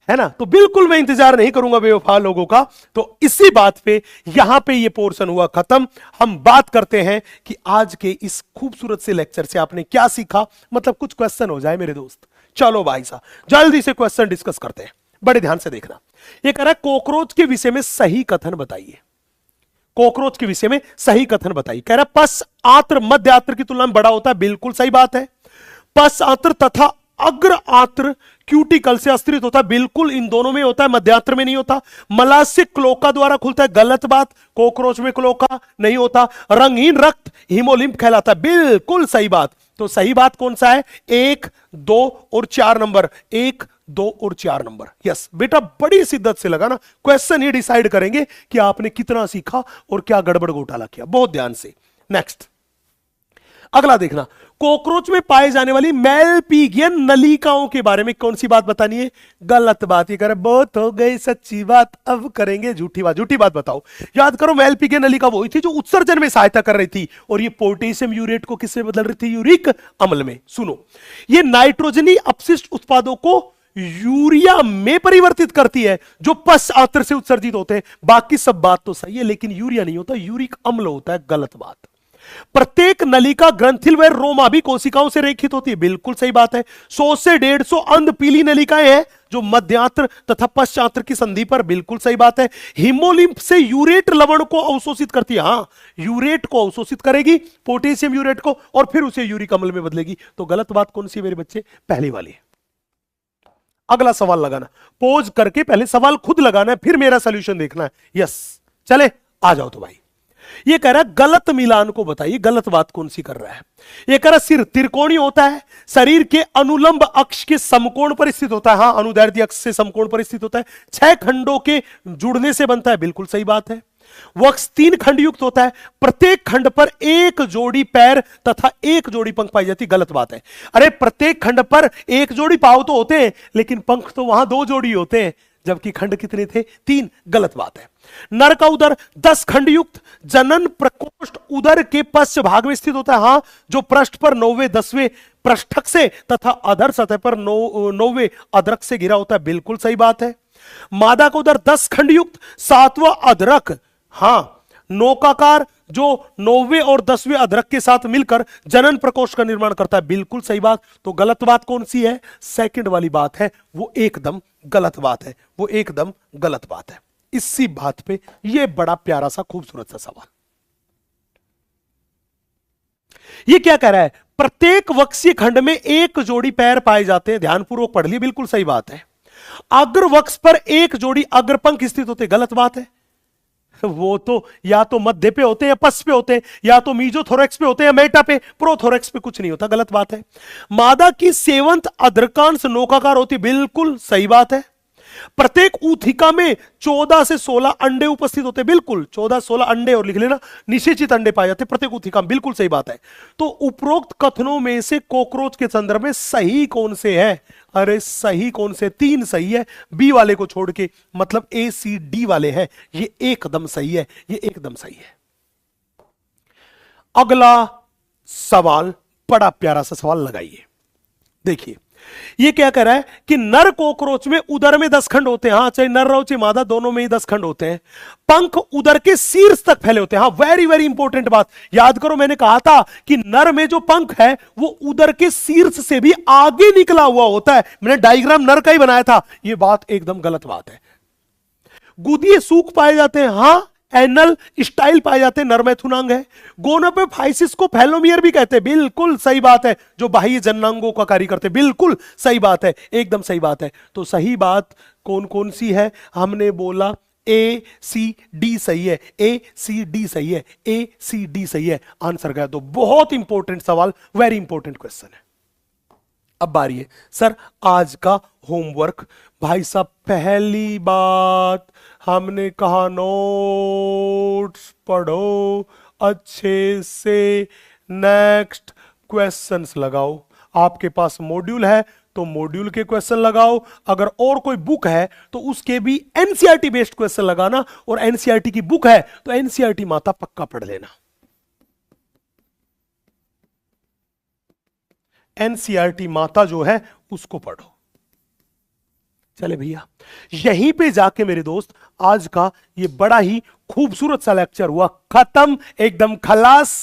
है ना? तो बिल्कुल मैं इंतजार नहीं करूंगा बेवफा लोगों का। तो इसी बात पे यहां पे ये पोर्शन हुआ खत्म। हम बात करते हैं कि आज के इस खूबसूरत से लेक्चर से आपने क्या सीखा, मतलब कुछ क्वेश्चन हो जाए मेरे दोस्त। चलो भाई साहब, जल्दी से क्वेश्चन डिस्कस करते हैं, बड़े ध्यान से देखना। ये कह रहा है कॉकरोच के विषय में सही कथन बताइए। कॉकरोच के विषय में सही कथन बताइए। कह रहा है पस आत्र मध्य आत्र की तुलना में बड़ा होता है, बिल्कुल सही बात है। पस आत्र तथा अग्र आत्र क्यूटिकल से अस्तित्व होता है, बिल्कुल इन दोनों में होता है, मध्यांत्र में नहीं होता। मलाशय क्लोका द्वारा खुलता है, गलत बात, कॉकरोच में क्लोका नहीं होता। रंगहीन रक्त हीमोलिम्फ कहलाता है, बिल्कुल सही बात। तो सही बात कौन सा है? 1, 2 और 4 नंबर, 1, 2 और 4 नंबर। यस बेटा, बड़ी शिद्दत से लगा ना, क्वेश्चन ही डिसाइड करेंगे कि आपने कितना सीखा और क्या गड़बड़ घोटाला किया। बहुत ध्यान से। नेक्स्ट, अगला देखना, कॉकरोच में पाए जाने वाली मेलपीगियन नलिकाओं के बारे में कौन सी बात बतानी है? गलत बात। ये कह रहे बहुत हो गई सच्ची बात, अब करेंगे झूठी बात। झूठी बात बताओ। याद करो, मेलपीगियन नलिका वही थी जो उत्सर्जन में सहायता कर रही थी, और ये पोटेशियम यूरेट को किससे बदल रही थी? यूरिक अम्ल में। सुनो, ये नाइट्रोजनी अपशिष्ट उत्पादों को यूरिया में परिवर्तित करती है, जो पश्च आंत्र से उत्सर्जित होते हैं। बाकी सब बात तो सही है, लेकिन यूरिया नहीं होता, यूरिक अम्ल होता है। गलत बात। प्रत्येक नलिका ग्रंथिल व रोमाभी कोशिकाओं से रेखित होती है, बिल्कुल सही बात है। 100 से 150 अंध पीली नलिकाएं हैं जो मध्यांत्र तथा पश्चांत्र की संधि पर, बिल्कुल सही बात है। हीमोलिम्फ से यूरेट लवण को अवशोषित करती है, हां यूरेट को अवशोषित करेगी, पोटेशियम यूरेट को, और फिर उसे यूरिक अम्ल में बदलेगी। तो गलत बात कौन सी है मेरे बच्चे? पहली वाली। अगला सवाल लगाना, पोज करके पहले सवाल खुद लगाना है, फिर मेरा सॉल्यूशन देखना है। यस, चले आ जाओ। तो भाई ये कह रहा है गलत मिलान को बताइए, गलत बात कौन सी कर रहा है? ये कह रहा है सिर त्रिकोणीय होता है, शरीर के अनुलंब अक्ष के समकोण पर स्थित होता है, हां अनुदैर्ध्य अक्ष से समकोण पर स्थित होता है। 6 खंडों के जुड़ने से बनता है, बिल्कुल सही बात है। वक्ष 3 खंड युक्त होता है, प्रत्येक खंड पर 1 जोड़ी पैर तथा 1 जोड़ी पंख पाई जाती। गलत बात है। अरे प्रत्येक खंड पर 1 जोड़ी पांव तो होते हैं, लेकिन पंख तो वहां 2 जोड़ी होते हैं, जबकि खंड कितने थे? 3। गलत बात है। नर का उदर 10 खंड युक्त जनन प्रकोष्ठ उदर के पश्च भाग में स्थित होता है, हां जो पृष्ठ पर 9वें 10वें पृष्ठक से तथा अधर सतह पर 9वें अधरक से घिरा होता है, बिल्कुल सही बात है। मादा का उदर 10 खंड युक्त 7वां अधरक, हां नौकाकार, जो 9वें और 10वें अधरक के साथ मिलकर जनन प्रकोष्ठ का निर्माण करता है, बिल्कुल सही बात। तो गलत बात कौन सी है? सेकंड वाली बात है, वो एकदम गलत बात है, वो एकदम गलत बात है। इसी बात पे ये बड़ा प्यारा सा खूबसूरत सा सवाल, ये क्या कह रहा है? प्रत्येक वक्षीय खंड में 1 जोड़ी पैर पाए जाते हैं, ध्यानपूर्वक पढ़ लिए, बिल्कुल सही बात है। अग्र वक्ष पर 1 जोड़ी अग्रपंख स्थित होते, गलत बात है। वो तो या तो मध्य पे होते हैं या पश्च पे होते हैं, या तो मीजोथोरैक्स पे होते हैं या मेटा पे, प्रोथोरैक्स पे कुछ नहीं होता, गलत बात है। मादा की सेवंत अधरकांश नौकाकार होती, बिल्कुल सही बात है। प्रत्येक ऊथिका में 14 से 16 अंडे उपस्थित होते हैं, बिल्कुल 14-16 अंडे, और लिख लेना निषेचित अंडे पाए जाते हैं प्रत्येक ऊथिका में, बिल्कुल सही बात है। तो उपरोक्त कथनों में से कॉकरोच के संदर्भ में सही कौन से है? अरे सही कौन से? 3 सही है, बी वाले को छोड़ के, मतलब ए सी डी वाले हैं, ये एकदम सही है, ये एकदम सही है। अगला सवाल, बड़ा प्यारा सा सवाल लगाइए, देखिए ये क्या कह रहा है कि नर कोकरोच में उदर में 10 खंड होते हैं, हाँ चाहे नर रहो चाहे मादा, दोनों में ही 10 खंड होते हैं। पंख उदर के शीर्ष तक फैले होते हैं, हाँ वेरी वेरी इंपॉर्टेंट बात याद करो, मैंने कहा था कि नर में जो पंख है वो उदर के शीर्ष से भी आगे निकला हुआ होता है, मैंने डायग्राम नर का ही बनाया था, ये बात एकदम गलत बात है। गुदिये सूख पाए जाते हैं, हाँ एनल स्टाइल पाए जाते हैं, नरमैथुनांग है। गोनोपोफाइसिस को फैलोमियर भी कहते हैं, बिल्कुल सही बात है, जो बाह्य जननांगों का कार्य करते हैं, बिल्कुल सही बात है, एकदम सही बात है। तो सही बात कौन कौन सी है? हमने बोला ए सी डी सही है, ए सी डी सही है, ए सी डी सही है, आंसर गया। तो बहुत इंपॉर्टेंट सवाल, वेरी इंपॉर्टेंट क्वेश्चन है। अब बारी है सर आज का होमवर्क। भाई साहब पहली बात हमने कहा नोट्स पढ़ो अच्छे से, नेक्स्ट क्वेश्चंस लगाओ। आपके पास मॉड्यूल है तो मॉड्यूल के क्वेश्चन लगाओ, अगर और कोई बुक है तो उसके भी एनसीईआरटी बेस्ड क्वेश्चन लगाना, और एनसीईआरटी की बुक है तो एनसीईआरटी माता पक्का पढ़ लेना। एनसीईआरटी माता जो है उसको पढ़ो। चले भैया, यहीं पे जाके मेरे दोस्त आज का ये बड़ा ही खूबसूरत सा लेक्चर हुआ खत्म, एकदम खलास।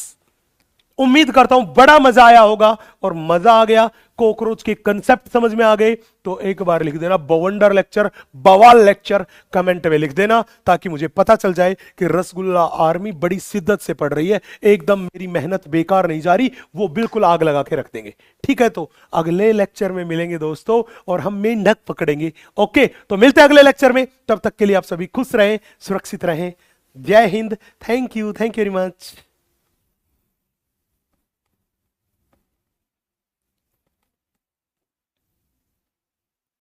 उम्मीद करता हूं बड़ा मजा आया होगा, और मजा आ गया, कॉकरोच के कंसेप्ट समझ में आ गए तो एक बार लिख देना बवंडर लेक्चर, बवाल लेक्चर कमेंट में लिख देना, ताकि मुझे पता चल जाए कि रसगुल्ला आर्मी बड़ी शिद्दत से पढ़ रही है, एकदम मेरी मेहनत बेकार नहीं जा रही, वो बिल्कुल आग लगा के रख देंगे। ठीक है, तो अगले लेक्चर में मिलेंगे दोस्तों, और हम मेंढक पकड़ेंगे। ओके, तो मिलते हैं अगले लेक्चर में, तब तक के लिए आप सभी खुश रहें, सुरक्षित रहें। जय Hind, thank you very much.